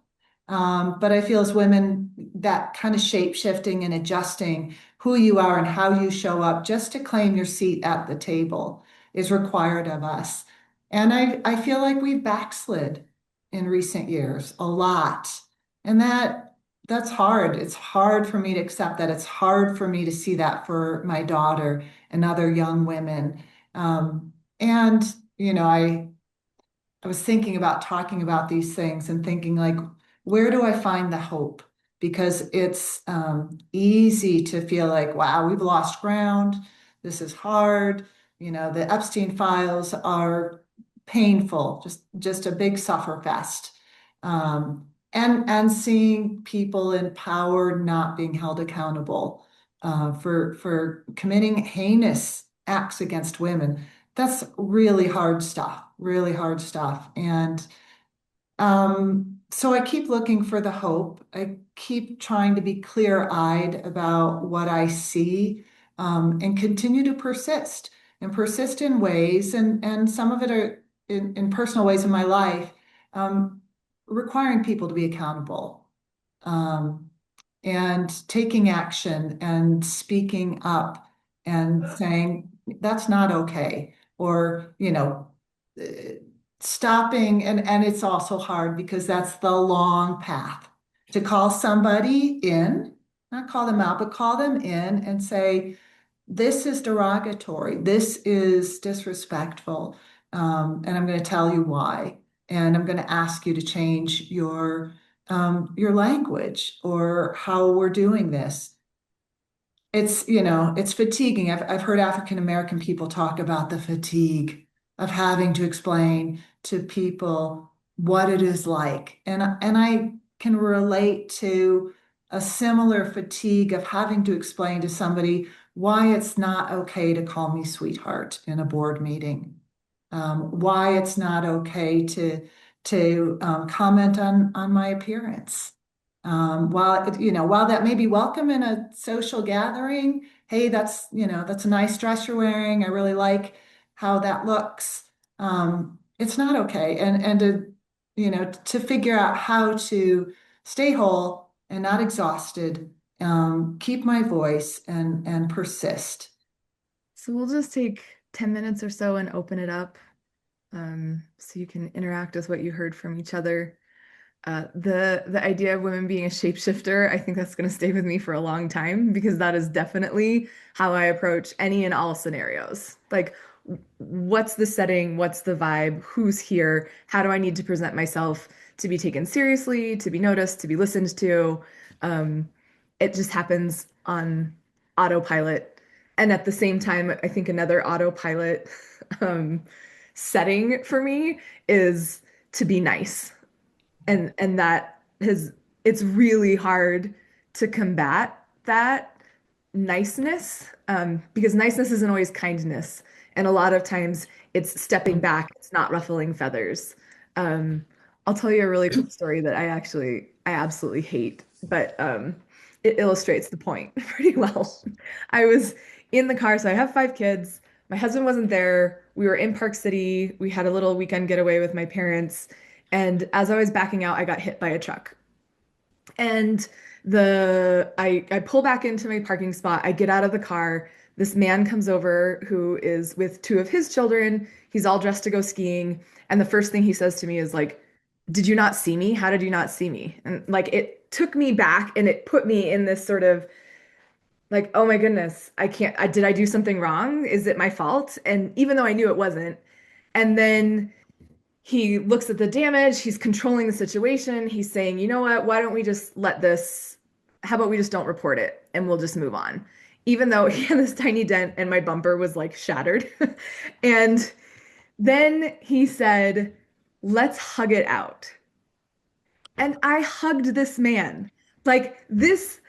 But I feel as women, that kind of shape shifting and adjusting who you are and how you show up just to claim your seat at the table is required of us. And I feel like we've backslid in recent years a lot. And that's hard. It's hard for me to accept that. It's hard for me to see that for my daughter and other young women. And, I was thinking about talking about these things and thinking like, where do I find the hope? Because it's easy to feel like, wow, we've lost ground. This is hard. The Epstein files are painful, just a big suffer fest. And seeing people in power not being held accountable for committing heinous acts against women. That's really hard stuff, really hard stuff. And so I keep looking for the hope. I keep trying to be clear-eyed about what I see, and continue to persist and persist in ways, and some of it are in personal ways in my life, um, requiring people to be accountable, um, and taking action and speaking up and saying, that's not okay. Or, uh, stopping. And it's also hard because that's the long path to call somebody in, not call them out, but call them in and say, this is derogatory. This is disrespectful. And I'm going to tell you why. And I'm going to ask you to change your language or how we're doing this. It's fatiguing. I've heard African American people talk about the fatigue of having to explain to people what it is like. And I can relate to a similar fatigue of having to explain to somebody why it's not okay to call me sweetheart in a board meeting, why it's not okay to comment on my appearance. While that may be welcome in a social gathering, hey, that's a nice dress you're wearing. I really like how that looks. it's not okay. And to, to figure out how to stay whole and not exhausted, keep my voice and persist. So we'll just take 10 minutes or so and open it up, so you can interact with what you heard from each other. The idea of women being a shapeshifter, I think that's going to stay with me for a long time because that is definitely how I approach any and all scenarios. Like, what's the setting? What's the vibe? Who's here? How do I need to present myself to be taken seriously, to be noticed, to be listened to? Um, it just happens on autopilot. And at the same time, I think another autopilot um, setting for me is to be nice, and that has it's really hard to combat that niceness, because niceness isn't always kindness, and a lot of times it's stepping back, it's not ruffling feathers. um, I'll tell you a really quick story that I absolutely hate, but it illustrates the point pretty well. I was in the car, so I have 5 kids. My husband wasn't there. We were in Park City. We had a little weekend getaway with my parents. And as I was backing out, I got hit by a truck. And I pull back into my parking spot. I get out of the car. This man comes over who is with 2 of his children. He's all dressed to go skiing. And the first thing he says to me is like, "Did you not see me? How did you not see me?" And like it took me back and it put me in this sort of like, "Oh my goodness, I can't, did I do something wrong? Is it my fault?" And even though I knew it wasn't. And then he looks at the damage, he's controlling the situation. He's saying, "You know what? Why don't we just let this, how about we just don't report it and we'll just move on?" Even though he had this tiny dent and my bumper was like shattered. And then he said, "Let's hug it out." And I hugged this man. Like this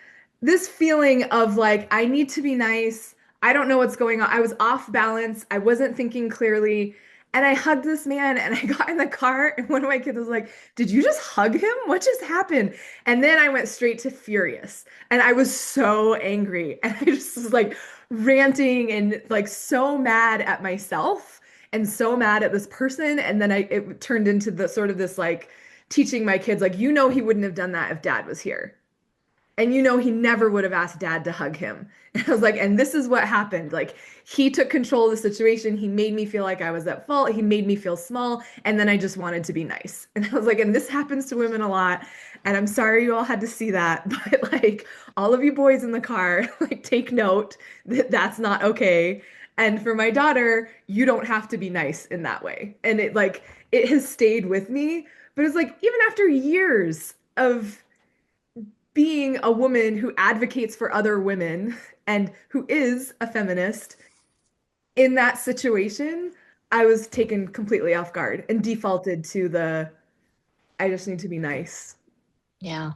feeling of like I need to be nice. I don't know what's going on. I was off balance. I wasn't thinking clearly. And I hugged this man and I got in the car and one of my kids was like, "Did you just hug him? What just happened?" And then I went straight to furious. And I was so angry. And I just was like ranting and like so mad at myself and so mad at this person. And then it turned into the sort of this like teaching my kids, like, he wouldn't have done that if dad was here. And he never would have asked dad to hug him. And I was like, and this is what happened. Like, he took control of the situation. He made me feel like I was at fault. He made me feel small. And then I just wanted to be nice. And I was like, and this happens to women a lot. And I'm sorry you all had to see that. But like, all of you boys in the car, like, take note that that's not okay. And for my daughter, you don't have to be nice in that way. And it has stayed with me. But it's like, even after years of being a woman who advocates for other women and who is a feminist, in that situation, I was taken completely off guard and defaulted to the I just need to be nice. Yeah.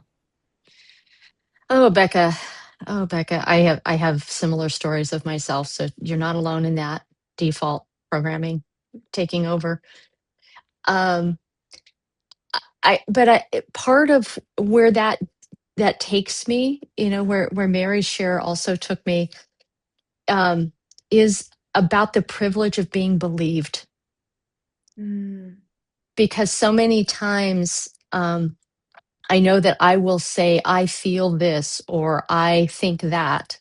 Oh, Becca. Oh, Becca. I have similar stories of myself, so you're not alone in that default programming taking over. Um, but part of where that takes me, where Mary's share also took me, um, is about the privilege of being believed. Mm, Because so many times, I know that I will say, "I feel this," or "I think that."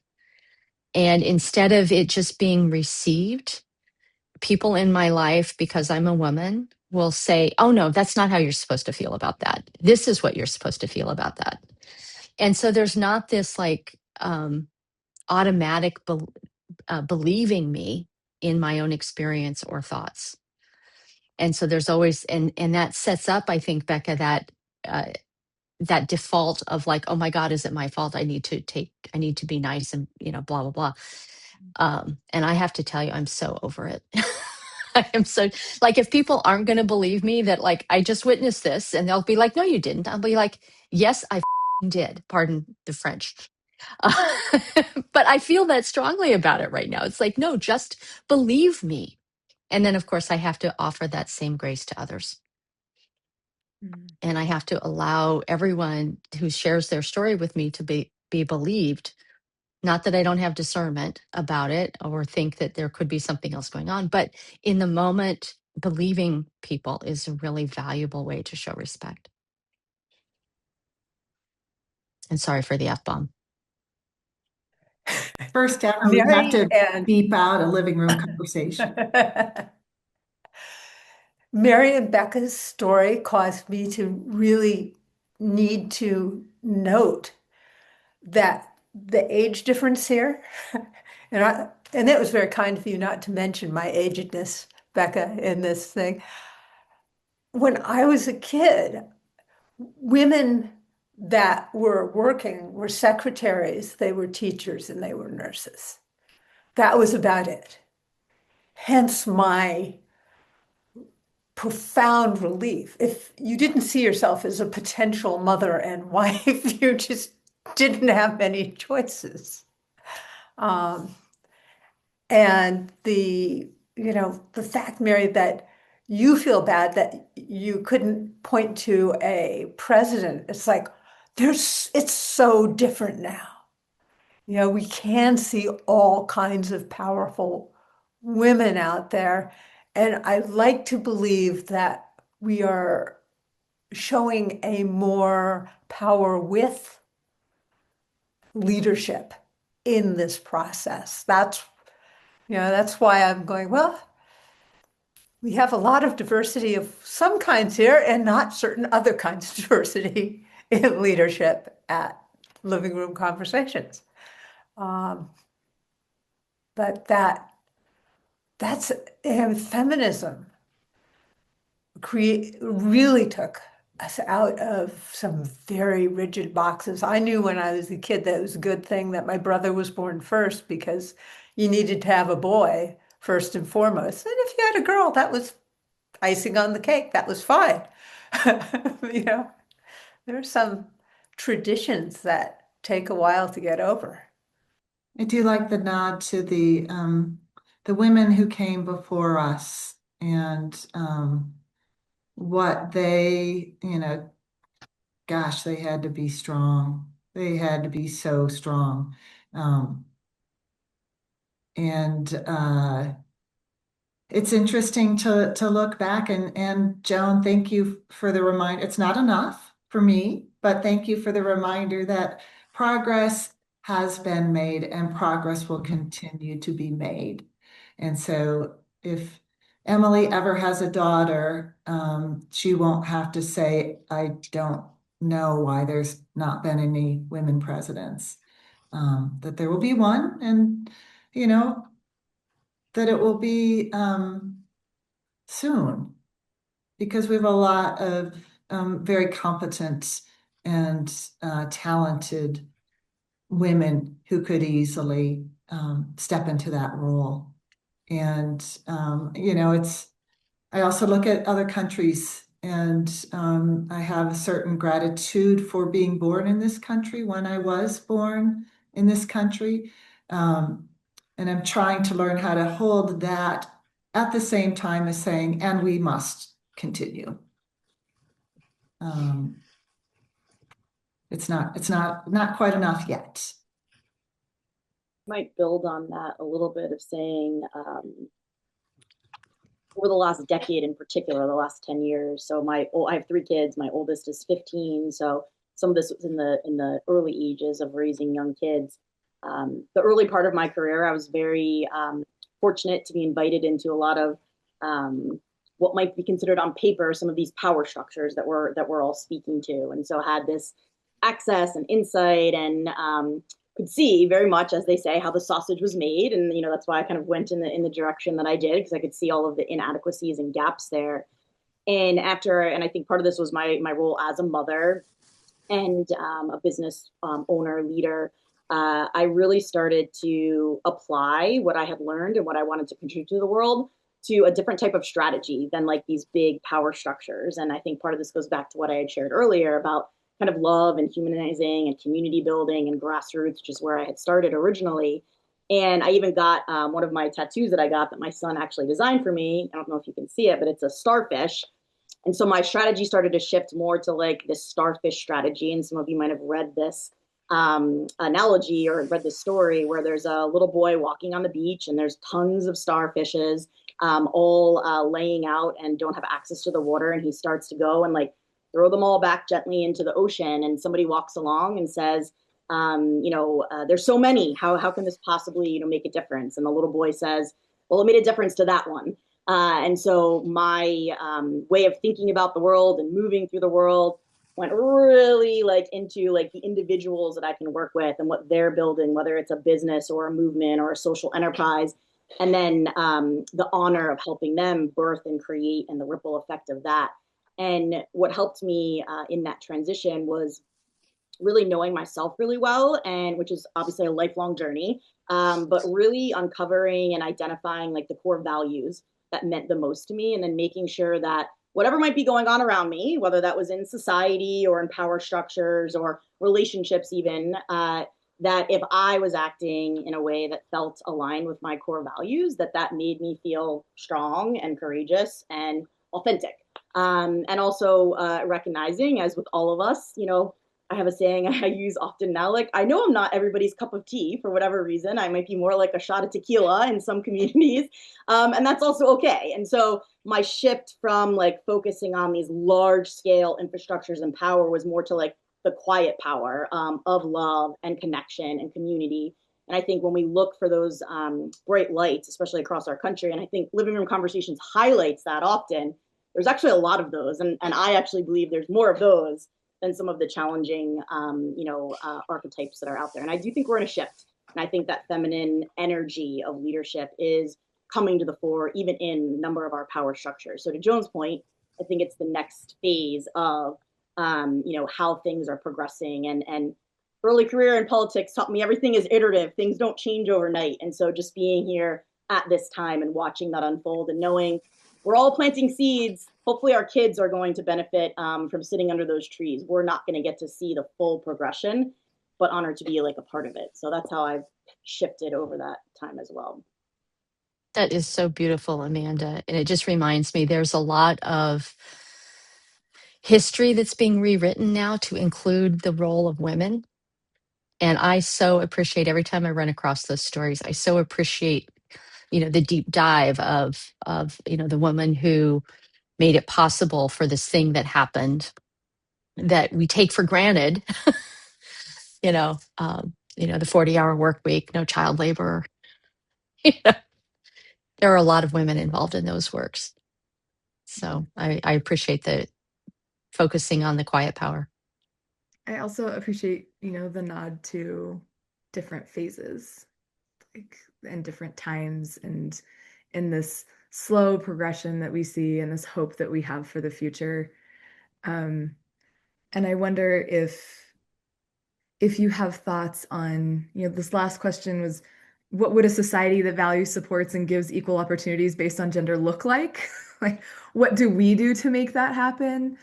And instead of it just being received, people in my life, because I'm a woman, will say, "Oh, no, that's not how you're supposed to feel about that. This is what you're supposed to feel about that." And so there's not this like automatic believing me in my own experience or thoughts. And so there's always, and that sets up, I think, Becca, uh, that default of like, "Oh my God, is it my fault? I need to be nice and, blah, blah, blah." And I have to tell you, I'm so over it. I am so, like, if people aren't going to believe me that like I just witnessed this, and they'll be like, "No, you didn't." I'll be like, "Yes, I did." Pardon the French. Uh, but I feel that strongly about it right now. It's like, no, just believe me. And then, of course, I have to offer that same grace to others. mm, And I have to allow everyone who shares their story with me to be believed. Not that I don't have discernment about it or think that there could be something else going on, but in the moment believing people is a really valuable way to show respect. And sorry for the F-bomb. First ever, we have Mary to and beep out a living room conversation. Mary and Becca's story caused me to really need to note that the age difference here, and it was very kind of you not to mention my agedness, Becca, in this thing. When I was a kid, women that were working were secretaries, they were teachers, and they were nurses. That was about it. Hence my profound relief. If you didn't see yourself as a potential mother and wife, you just didn't have many choices. Um, and the fact, Mary, that you feel bad that you couldn't point to a president, it's like it's so different now. We can see all kinds of powerful women out there. And I like to believe that we are showing a more power with leadership in this process. That's why I'm going, well, we have a lot of diversity of some kinds here and not certain other kinds of diversity in leadership at Living Room Conversations. Um, but that's feminism really took us out of some very rigid boxes. I knew when I was a kid that it was a good thing that my brother was born first because you needed to have a boy first and foremost. And if you had a girl, that was icing on the cake. That was fine. You know, there are some traditions that take a while to get over. I do like the nod to the women who came before us and what they, gosh, they had to be strong. They had to be so strong. Um, and it's interesting to look back and Joan, thank you for the reminder. It's not enough for me, but thank you for the reminder that progress has been made and progress will continue to be made. And so if Emily ever has a daughter, she won't have to say, I don't know why there's not been any women presidents. That there will be one, and that it will be soon, because we have a lot of very competent and talented women who could easily step into that role. And I also look at other countries, and I have a certain gratitude for being born in this country when I was born in this country. And I'm trying to learn how to hold that at the same time as saying, and we must continue. It's not quite enough yet. Might build on that a little bit of saying over the last decade in particular, the last 10 years. So I have 3 kids. My oldest is 15. So some of this was in the early ages of raising young kids. The early part of my career, I was very fortunate to be invited into a lot of what might be considered on paper some of these power structures that we're all speaking to, and so had this access and insight and could see very much, as they say, how the sausage was made, and that's why I kind of went in the direction that I did, because I could see all of the inadequacies and gaps there. And I think part of this was my role as a mother and a business owner, leader. I really started to apply what I had learned and what I wanted to contribute to the world to a different type of strategy than like these big power structures. And I think part of this goes back to what I had shared earlier about kind of love and humanizing and community building and grassroots, which is where I had started originally. And I even got one of my tattoos that I got that my son actually designed for me. I don't know if you can see it, but it's a starfish. And so my strategy started to shift more to like this starfish strategy. And some of you might have read this analogy or read this story where there's a little boy walking on the beach and there's tons of starfishes all laying out and don't have access to the water. And he starts to go and like throw them all back gently into the ocean. And somebody walks along and says, there's so many. How can this possibly, make a difference? And the little boy says, well, it made a difference to that one. And so my way of thinking about the world and moving through the world went really like into like the individuals that I can work with and what they're building, whether it's a business or a movement or a social enterprise. And then the honor of helping them birth and create and the ripple effect of that. And what helped me in that transition was really knowing myself really well, and which is obviously a lifelong journey, but really uncovering and identifying like the core values that meant the most to me, and then making sure that whatever might be going on around me, whether that was in society or in power structures or relationships even, that if I was acting in a way that felt aligned with my core values, that made me feel strong and courageous and authentic. And also recognizing, as with all of us, I have a saying I use often now, like, I know I'm not everybody's cup of tea for whatever reason. I might be more like a shot of tequila in some communities. And that's also okay. And so my shift from like focusing on these large scale infrastructures and power was more to like the quiet power of love and connection and community. And I think when we look for those bright lights, especially across our country, and I think Living Room Conversations highlights that often, there's actually a lot of those. And I actually believe there's more of those than some of the challenging, archetypes that are out there. And I do think we're in a shift. And I think that feminine energy of leadership is coming to the fore, even in a number of our power structures. So to Joan's point, I think it's the next phase of, how things are progressing. And early career in politics taught me everything is iterative. Things don't change overnight. And so just being here at this time and watching that unfold and knowing we're all planting seeds. Hopefully our kids are going to benefit from sitting under those trees. We're not going to get to see the full progression, but honored to be like a part of it. So that's how I've shifted over that time as well. That is so beautiful, Amanda. And it just reminds me there's a lot of history that's being rewritten now to include the role of women. And I so appreciate every time I run across those stories, I so appreciate, the deep dive of, the woman who made it possible for this thing that happened that we take for granted, the 40-hour work week, no child labor. There are a lot of women involved in those works. So I appreciate the focusing on the quiet power. I also appreciate, the nod to different phases, like, and different times, and in this slow progression that we see and this hope that we have for the future. And I wonder if you have thoughts on, this last question was, what would a society that values, supports, and gives equal opportunities based on gender look like? Like, what do we do to make that happen?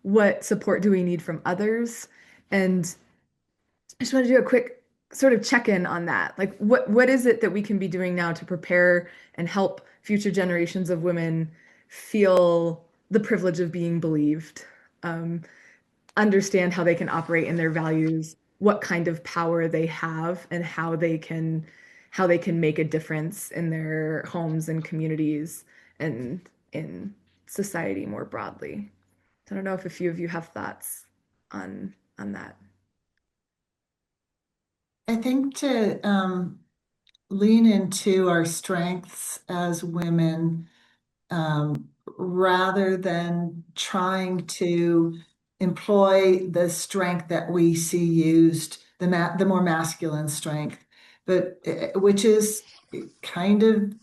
What support do we need from others? And I just want to do a quick sort of check-in on that. Like, what is it that we can be doing now to prepare and help future generations of women feel the privilege of being believed? Understand how they can operate in their values, what kind of power they have, and how they can make a difference in their homes and communities and in society more broadly. I don't know if a few of you have thoughts on that. I think to lean into our strengths as women, rather than trying to employ the strength that we see used, the more masculine strength, but which is kind of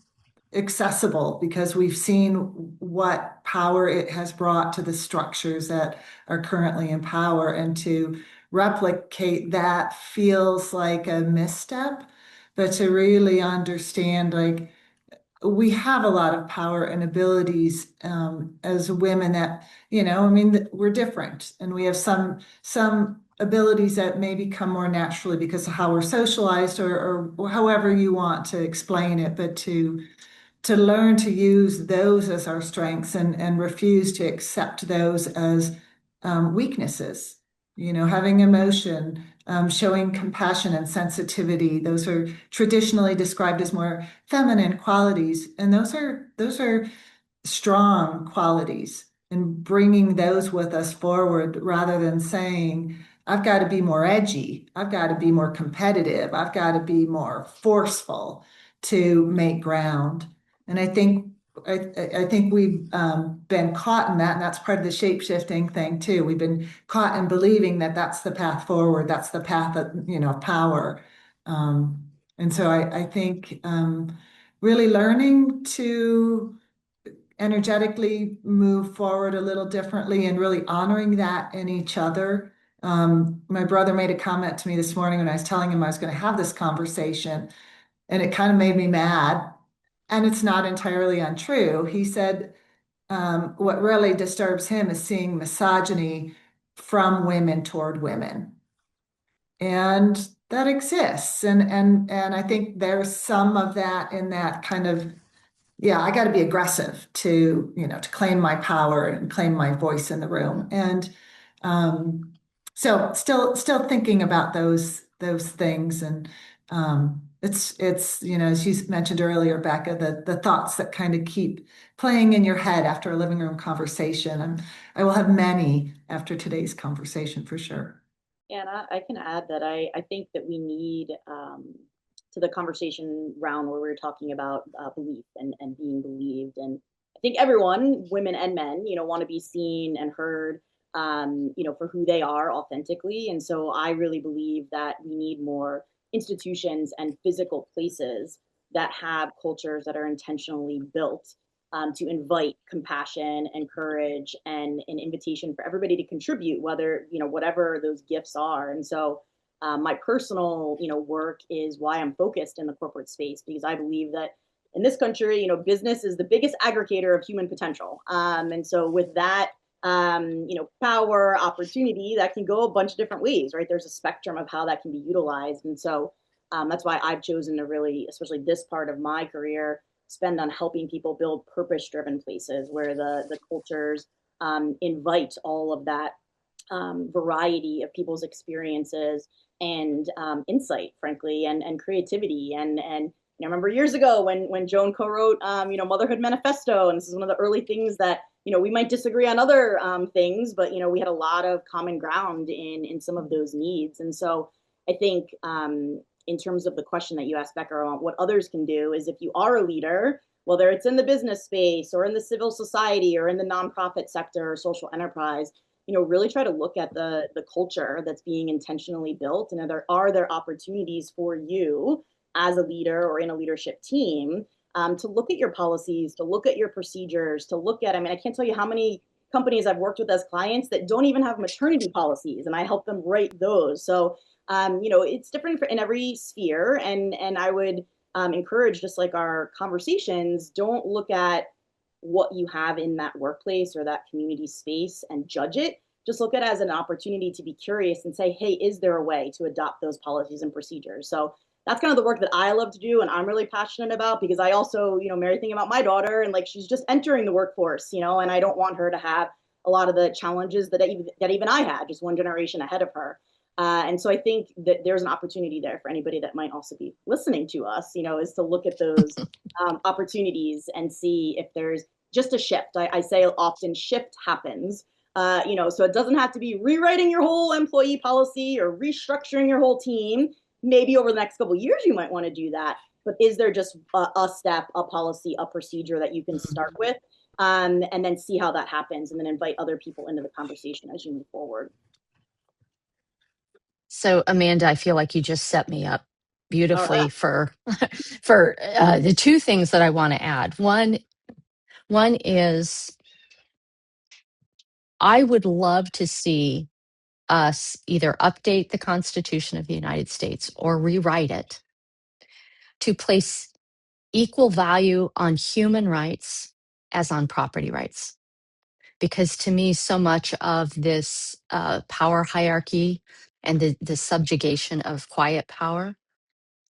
accessible because we've seen what power it has brought to the structures that are currently in power, and to replicate that feels like a misstep. But to really understand, like, we have a lot of power and abilities as women that, we're different, and we have some abilities that maybe come more naturally because of how we're socialized, or however you want to explain it, but to learn to use those as our strengths, and refuse to accept those as weaknesses. having emotion, showing compassion and sensitivity. Those are traditionally described as more feminine qualities, and those are strong qualities. And bringing those with us forward rather than saying, I've got to be more edgy, I've got to be more competitive, I've got to be more forceful to make ground. And I think we've been caught in that, and that's part of the shape-shifting thing too. We've been caught in believing that that's the path forward, that's the path of power. And so I think really learning to energetically move forward a little differently and really honoring that in each other. My brother made a comment to me this morning when I was telling him I was going to have this conversation, and it kind of made me mad. And it's not entirely untrue. He said, what really disturbs him is seeing misogyny from women toward women. And that exists. And I think there's some of that in that kind of, yeah, I got to be aggressive to claim my power and claim my voice in the room. And so still thinking about those things. And it's as you mentioned earlier, Becca, the thoughts that kind of keep playing in your head after a living room conversation. And I will have many after today's conversation for sure. Yeah, and I can add that I think that we need to the conversation round where we were talking about belief and being believed. And I think everyone, women and men, want to be seen and heard, for who they are authentically. And so I really believe that we need more institutions and physical places that have cultures that are intentionally built to invite compassion and courage and an invitation for everybody to contribute, whether, whatever those gifts are. And so my personal, work is why I'm focused in the corporate space, because I believe that in this country, business is the biggest aggregator of human potential. And so with that, power, opportunity, that can go a bunch of different ways, right? There's a spectrum of how that can be utilized. And so that's why I've chosen to really, especially this part of my career, spend on helping people build purpose-driven places where the cultures invite all of that variety of people's experiences and insight, frankly, and creativity. And I remember years ago when Joan co-wrote, Motherhood Manifesto, and this is one of the early things that we might disagree on other things, but we had a lot of common ground in some of those needs. And so I think in terms of the question that you asked, Becca, on what others can do, is if you are a leader, whether it's in the business space or in the civil society or in the nonprofit sector or social enterprise, really try to look at the culture that's being intentionally built, and are there opportunities for you as a leader or in a leadership team to look at your policies, to look at your procedures, to look at, I can't tell you how many companies I've worked with as clients that don't even have maternity policies, and I help them write those. So, it's different in every sphere, and I would encourage, just like our conversations, don't look at what you have in that workplace or that community space and judge it. Just look at it as an opportunity to be curious and say, hey, is there a way to adopt those policies and procedures? So that's kind of the work that I love to do and I'm really passionate about, because I also, Mary, thinking about my daughter, and like she's just entering the workforce, and I don't want her to have a lot of the challenges that even I had, just one generation ahead of her. And so I think that there's an opportunity there for anybody that might also be listening to us, is to look at those opportunities and see if there's just a shift. I say often shift happens, so it doesn't have to be rewriting your whole employee policy or restructuring your whole team. Maybe over the next couple of years, you might want to do that. But is there just a step, a policy, a procedure that you can start with, and then see how that happens, and then invite other people into the conversation as you move forward? So, Amanda, I feel like you just set me up beautifully Right. for the two things that I want to add. One is I would love to see us either update the Constitution of the United States or rewrite it to place equal value on human rights as on property rights. Because to me, so much of this power hierarchy and the subjugation of quiet power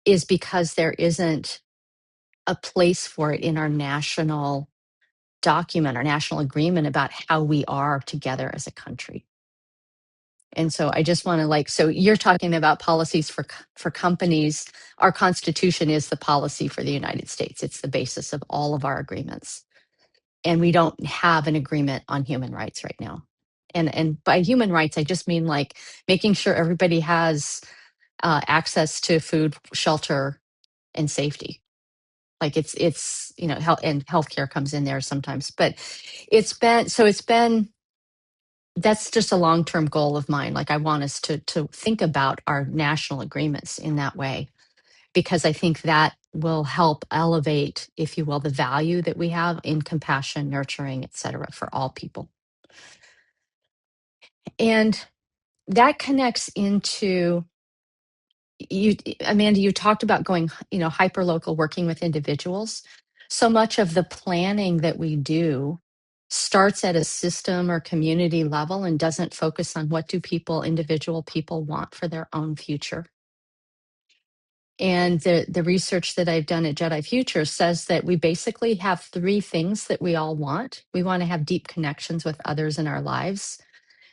is because there isn't a place for it in our national document, our national agreement about how we are together as a country. And so I just want to so you're talking about policies for companies. Our Constitution is the policy for the United States. It's the basis of all of our agreements. And we don't have an agreement on human rights right now. And by human rights, I just mean making sure everybody has access to food, shelter, and safety. It's health, and healthcare comes in there sometimes, but it's been that's just a long-term goal of mine. I want us to think about our national agreements in that way, because I think that will help elevate, if you will, the value that we have in compassion, nurturing, et cetera, for all people. And that connects into you, Amanda. You talked about going, hyper local, working with individuals. So much of the planning that we do starts at a system or community level and doesn't focus on what do individual people want for their own future. And the research that I've done at Jedi Future says that we basically have three things that we all want. We want to have deep connections with others in our lives.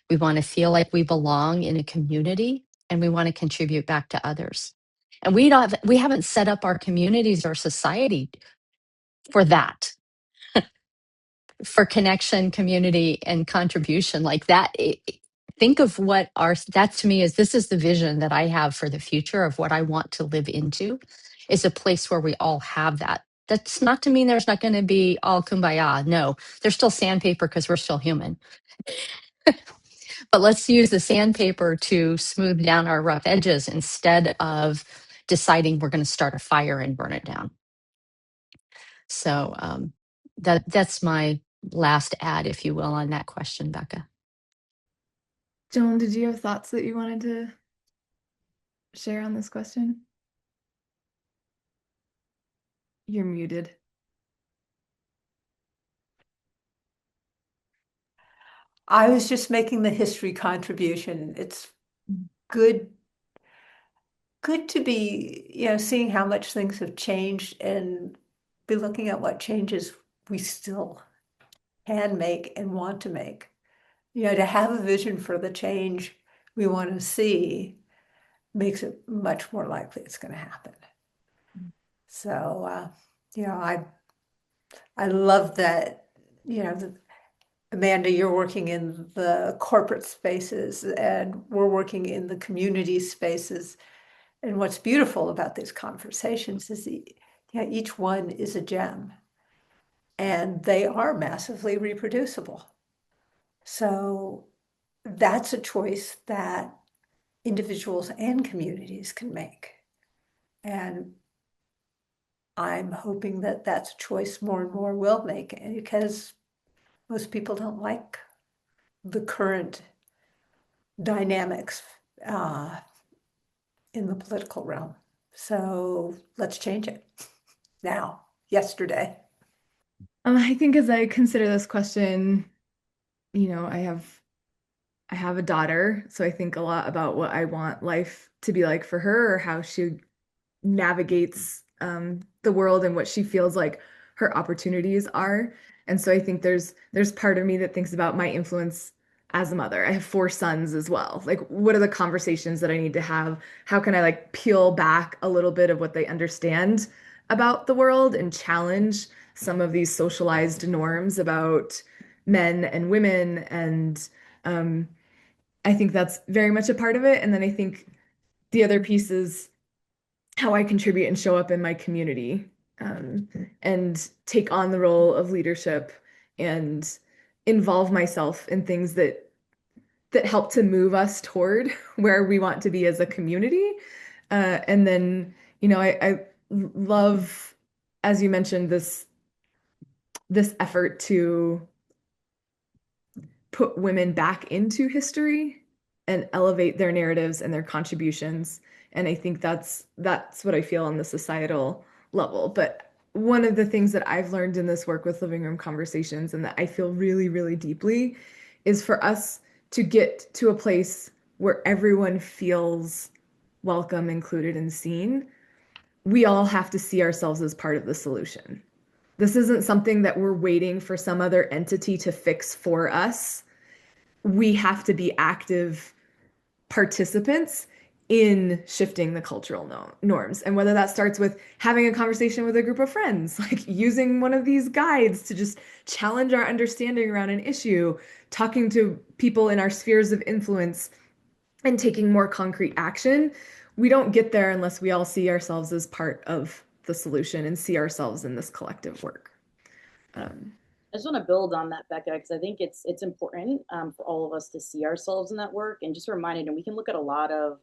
We want to feel like we belong in a community, and we want to contribute back to others. And we haven't set up our communities or society for that, for connection, community, and contribution like that. Think of what that to me this is the vision that I have for the future of what I want to live into, is a place where we all have that. That's not to mean there's not going to be all kumbaya. No, there's still sandpaper because we're still human. But let's use the sandpaper to smooth down our rough edges instead of deciding we're going to start a fire and burn it down. So that's my last add, if you will, on that question, Becca. Joan, did you have thoughts that you wanted to share on this question? You're muted. I was just making the history contribution. It's good to be, seeing how much things have changed and be looking at what changes we still can make and want to make. To have a vision for the change we want to see makes it much more likely it's going to happen. So, I love that, Amanda, you're working in the corporate spaces and we're working in the community spaces. And what's beautiful about these conversations is each one is a gem and they are massively reproducible. So that's a choice that individuals and communities can make. And I'm hoping that that's a choice more and more will make, because most people don't like the current dynamics in the political realm. So let's change it now, yesterday. I think as I consider this question, I have a daughter, so I think a lot about what I want life to be like for her, or how she navigates the world and what she feels like her opportunities are. And so I think there's part of me that thinks about my influence as a mother. I have four sons as well. What are the conversations that I need to have? How can I peel back a little bit of what they understand about the world and challenge some of these socialized norms about men and women? And I think that's very much a part of it. And then I think the other piece is how I contribute and show up in my community, and take on the role of leadership and involve myself in things that help to move us toward where we want to be as a community. And then, I love, as you mentioned, this effort to put women back into history and elevate their narratives and their contributions. And I think that's what I feel on the societal level. But one of the things that I've learned in this work with living room conversations, and that I feel really, really deeply, is for us to get to a place where everyone feels welcome, included, and seen. We all have to see ourselves as part of the solution. This isn't something that we're waiting for some other entity to fix for us. We have to be active participants in shifting the cultural norms. And whether that starts with having a conversation with a group of friends, like using one of these guides to just challenge our understanding around an issue, talking to people in our spheres of influence, and taking more concrete action. We don't get there unless we all see ourselves as part of the solution and see ourselves in this collective work. I just want to build on that, Becca, because I think it's important for all of us to see ourselves in that work and just reminded. And we can look at a lot of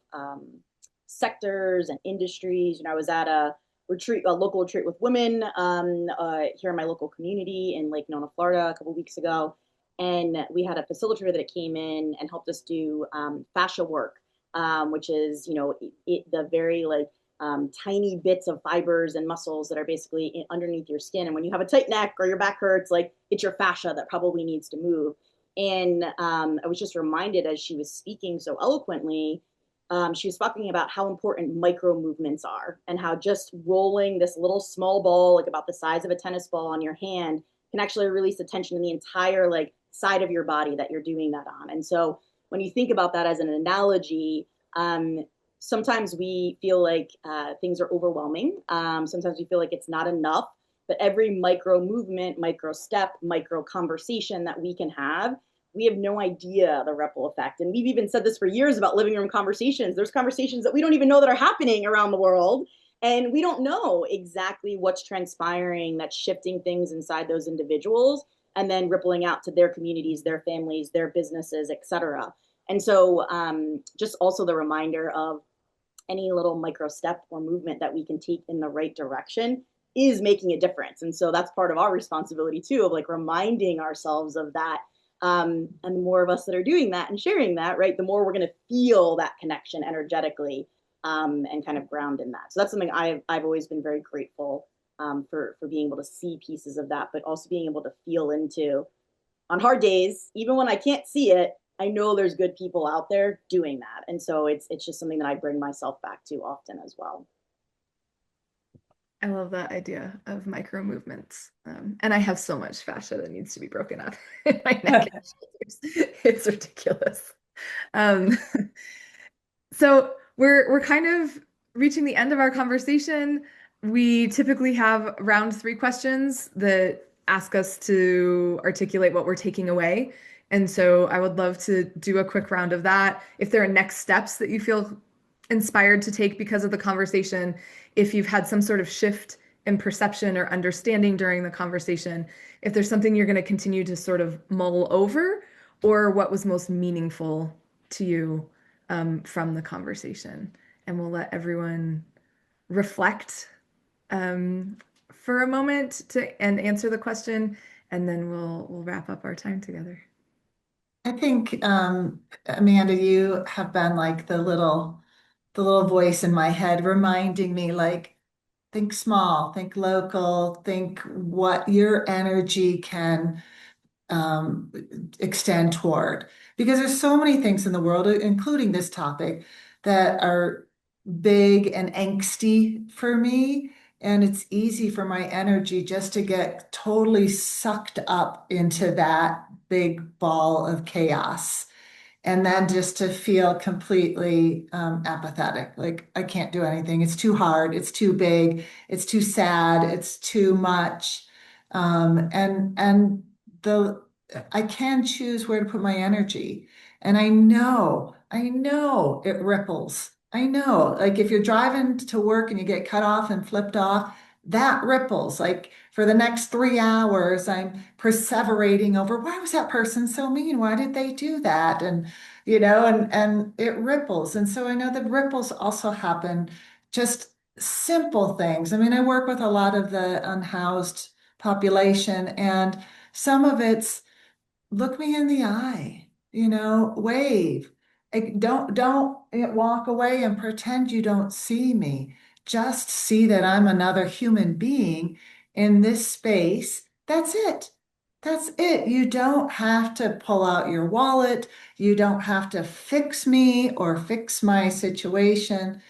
sectors and industries. You know, I was at a retreat, a local retreat with women here in my local community in Lake Nona, Florida, a couple of weeks ago, and we had a facilitator that came in and helped us do fascia work, which is the very like tiny bits of fibers and muscles that are basically underneath your skin. And when you have a tight neck or your back hurts, like it's your fascia that probably needs to move. And I was just reminded as she was speaking so eloquently, she was talking about how important micro movements are and how just rolling this little small ball, like about the size of a tennis ball on your hand, can actually release the tension in the entire like side of your body that you're doing that on. And so when you think about that as an analogy, sometimes we feel like things are overwhelming. Sometimes we feel like it's not enough. But every micro movement, micro step, micro conversation that we can have, we have no idea the ripple effect. And we've even said this for years about living room conversations. There's conversations that we don't even know that are happening around the world. And we don't know exactly what's transpiring that's shifting things inside those individuals and then rippling out to their communities, their families, their businesses, et cetera. And so just also the reminder of any little micro step or movement that we can take in the right direction is making a difference. And so that's part of our responsibility too, of like reminding ourselves of that. And the more of us that are doing that and sharing that, right, the more we're going to feel that connection energetically and kind of ground in that. So that's something I've always been very grateful for being able to see pieces of that, but also being able to feel into on hard days, even when I can't see it, I know there's good people out there doing that. And so it's just something that I bring myself back to often as well. I love that idea of micro movements. And I have so much fascia that needs to be broken up in my neck and shoulders. It's ridiculous. Um, so we're kind of reaching the end of our conversation. We typically have round three questions that ask us to articulate what we're taking away. And so I would love to do a quick round of that. If there are next steps that you feel inspired to take because of the conversation, if you've had some sort of shift in perception or understanding during the conversation, if there's something you're going to continue to sort of mull over, or what was most meaningful to you from the conversation. And we'll let everyone reflect for a moment and answer the question, and then we'll wrap up our time together. I think, Amanda, you have been like the little voice in my head reminding me like, think small, think local, think what your energy can um, extend toward. Because there's so many things in the world, including this topic, that are big and angsty for me. And it's easy for my energy just to get totally sucked up into that big ball of chaos. And then just to feel completely apathetic, like I can't do anything. It's too hard. It's too big. It's too sad. It's too much. And the I can choose where to put my energy. And I know it ripples. I know, like if you're driving to work and you get cut off and flipped off, that ripples. Like for the next 3 hours, I'm perseverating over why was that person so mean? Why did they do that? And and it ripples. And so I know that ripples also happen just simple things. I mean, I work with a lot of the unhoused population, and some of it's look me in the eye, wave. Don't walk away and pretend you don't see me. Just see that I'm another human being in this space. That's it. That's it. You don't have to pull out your wallet. You don't have to fix me or fix my situation.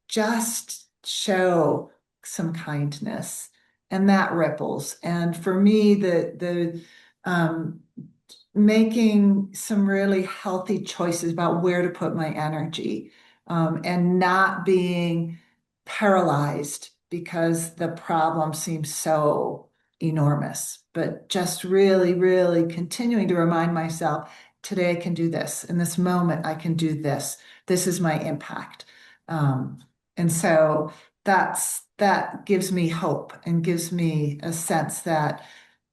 Just show some kindness, and that ripples. And for me, the making some really healthy choices about where to put my energy, and not being paralyzed because the problem seems so enormous, but just really, really continuing to remind myself, today I can do this. In this moment, I can do this. This is my impact. Um, and so that gives me hope and gives me a sense that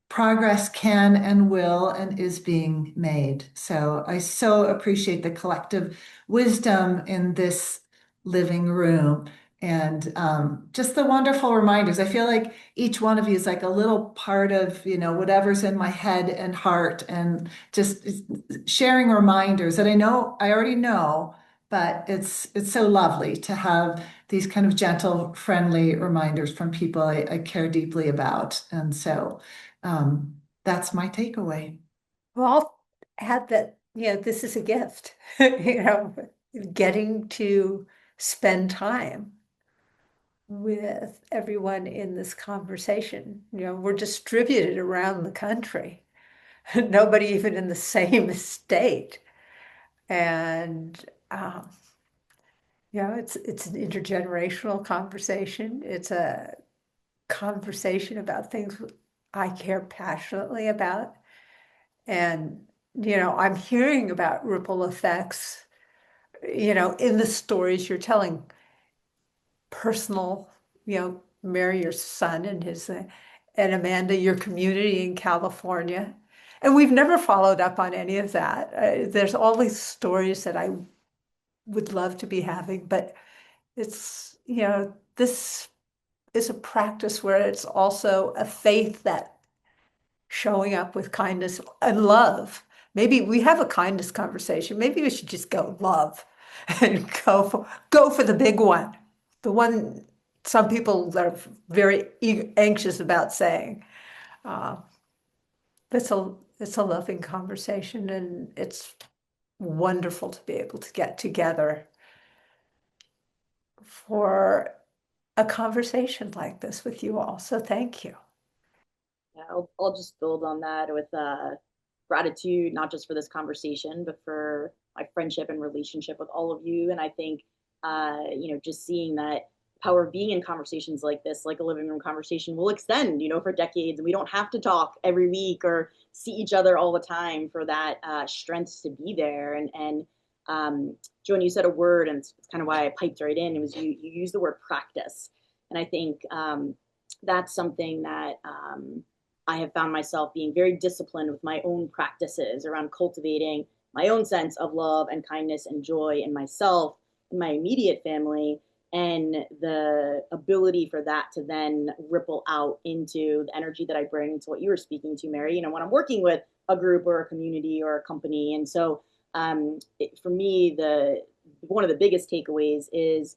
progress can and will and is being made. So I so appreciate the collective wisdom in this living room and just the wonderful reminders. I feel like each one of you is like a little part of, whatever's in my head and heart, and just sharing reminders that I already know, but it's so lovely to have these kind of gentle, friendly reminders from people I care deeply about. And so that's my takeaway. Well, I'll add that, this is a gift, getting to spend time with everyone in this conversation. We're distributed around the country, nobody even in the same state. And it's an intergenerational conversation. It's a conversation about things I care passionately about. And, I'm hearing about ripple effects, in the stories you're telling, personal, Mary, your son and and Amanda, your community in California. And we've never followed up on any of that. There's all these stories that I would love to be having, but this is a practice where it's also a faith that showing up with kindness and love. Maybe we have a kindness conversation. Maybe we should just go love and go for the big one, the one some people are very anxious about saying. Uh, it's a loving conversation, and it's wonderful to be able to get together for a conversation like this with you all. So thank you. Yeah, I'll just build on that with gratitude, not just for this conversation, but for my friendship and relationship with all of you. And I think, just seeing that power of being in conversations like this, like a living room conversation, will extend, for decades. And we don't have to talk every week or see each other all the time for that strength to be there. And Joan, you said a word, and it's kind of why I piped right in. It was you used the word practice. And I think that's something that I have found myself being very disciplined with my own practices around cultivating my own sense of love and kindness and joy in myself and my immediate family, and the ability for that to then ripple out into the energy that I bring to what you were speaking to, Mary, when I'm working with a group or a community or a company. And so for me, one of the biggest takeaways is,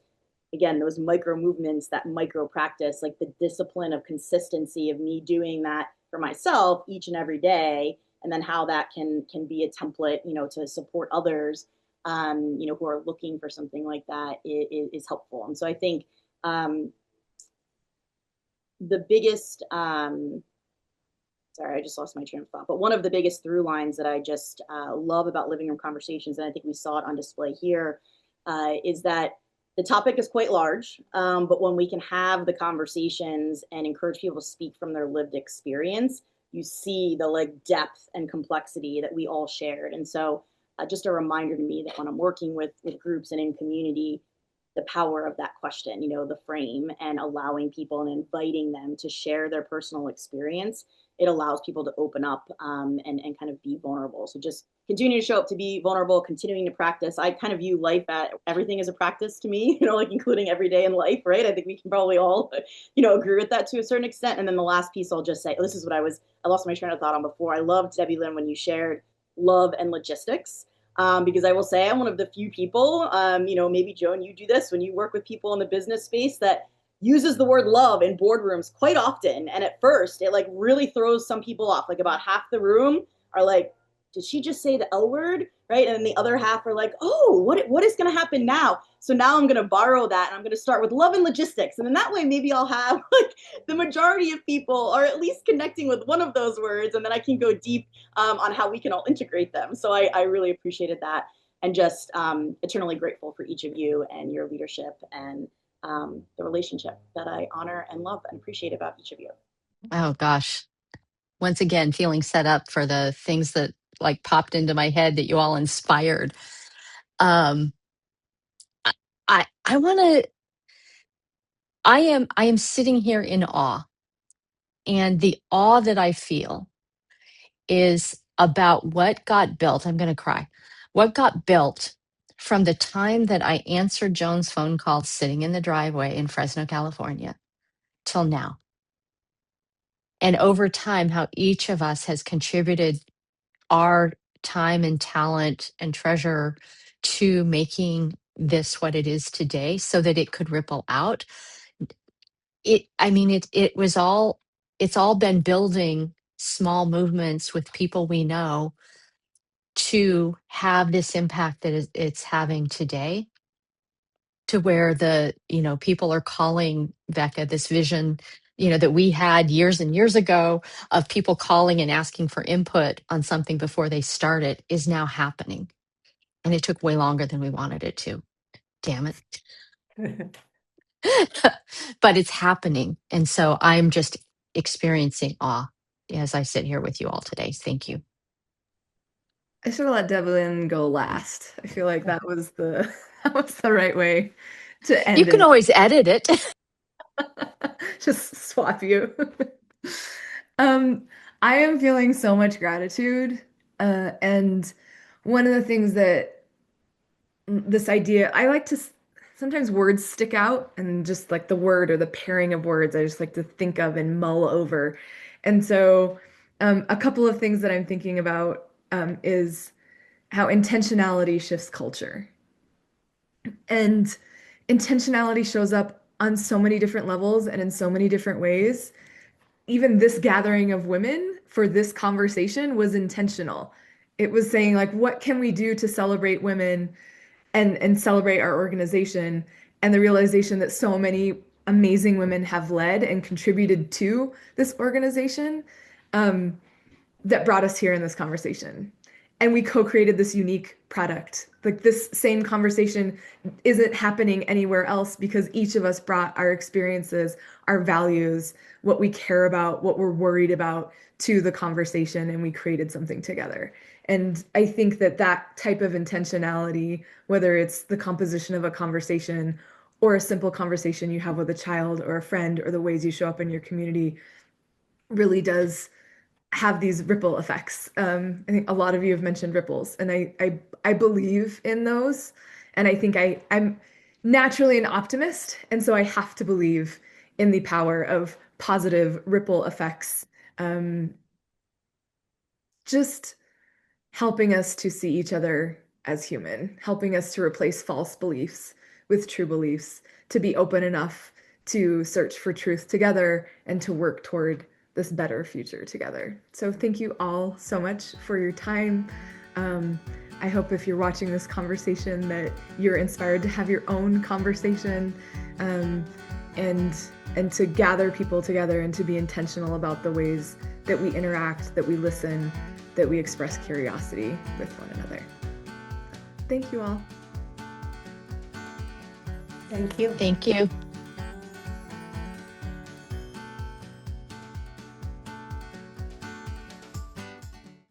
again, those micro movements, that micro practice, like the discipline of consistency of me doing that for myself each and every day, and then how that can be a template, to support others, who are looking for something like that is helpful. And so I think the biggest, sorry, I just lost my train of thought, but one of the biggest through lines that I just love about living room conversations, and I think we saw it on display here, is that the topic is quite large, but when we can have the conversations and encourage people to speak from their lived experience, you see the depth and complexity that we all shared. And so just a reminder to me that when I'm working with groups and in community, the power of that question, the frame, and allowing people and inviting them to share their personal experience, it allows people to open up and kind of be vulnerable. So just continue to show up, to be vulnerable, continuing to practice. I kind of view life at everything as a practice to me, including every day in life, right? I think we can probably all, agree with that to a certain extent. And then the last piece I'll just say, this is what I lost my train of thought on before. I loved, Debilyn, when you shared love and logistics. Because I will say I'm one of the few people, maybe Joan, you do this when you work with people in the business space, that uses the word love in boardrooms quite often. And at first it really throws some people off. About half the room are like, did she just say the L word? Right. And then the other half are like, oh, what is going to happen now? So now I'm going to borrow that and I'm going to start with love and logistics. And then that way, maybe I'll have like the majority of people are at least connecting with one of those words. And then I can go deep on how we can all integrate them. So I really appreciated that, and just eternally grateful for each of you and your leadership and the relationship that I honor and love and appreciate about each of you. Oh gosh. Once again, feeling set up for the things that like popped into my head that you all inspired. Um, I want to, I am sitting here in awe, and the awe that I feel is about what got built. I'm going to cry. What got built from the time that I answered Joan's phone call sitting in the driveway in Fresno, California, till now. And over time, how each of us has contributed our time and talent and treasure to making this what it is today so that it could ripple out. It was all, it's all been building small movements with people we know to have this impact that it's having today, to where the, people are calling, Becca, this vision, that we had years and years ago of people calling and asking for input on something before they start it is now happening. And it took way longer than we wanted it to. Damn it. But it's happening. And so I'm just experiencing awe as I sit here with you all today. Thank you. I should have let Debilyn go last. I feel like that was the that was the right way to You end can it. always edit it. Just swap you. Um, I am feeling so much gratitude. And one of the things that this idea, I like to sometimes words stick out, and just like the word or the pairing of words, I just like to think of and mull over. And so, a couple of things that I'm thinking about is how intentionality shifts culture. And intentionality shows up on so many different levels and in so many different ways. Even this gathering of women for this conversation was intentional. It was saying, like, what can we do to celebrate women and celebrate our organization, and the realization that so many amazing women have led and contributed to this organization. That brought us here in this conversation. And we co-created this unique product. Like, this same conversation isn't happening anywhere else because each of us brought our experiences, our values, what we care about, what we're worried about to the conversation, and we created something together. And I think that that type of intentionality, whether it's the composition of a conversation or a simple conversation you have with a child or a friend, or the ways you show up in your community, really does have these ripple effects. I think a lot of you have mentioned ripples, and I believe in those. And I think I'm naturally an optimist, and so I have to believe in the power of positive ripple effects. Just helping us to see each other as human, helping us to replace false beliefs with true beliefs, to be open enough to search for truth together and to work toward this better future together. So thank you all so much for your time. I hope if you're watching this conversation that you're inspired to have your own conversation, and to gather people together and to be intentional about the ways that we interact, that we listen, that we express curiosity with one another. Thank you all. Thank you. Thank you.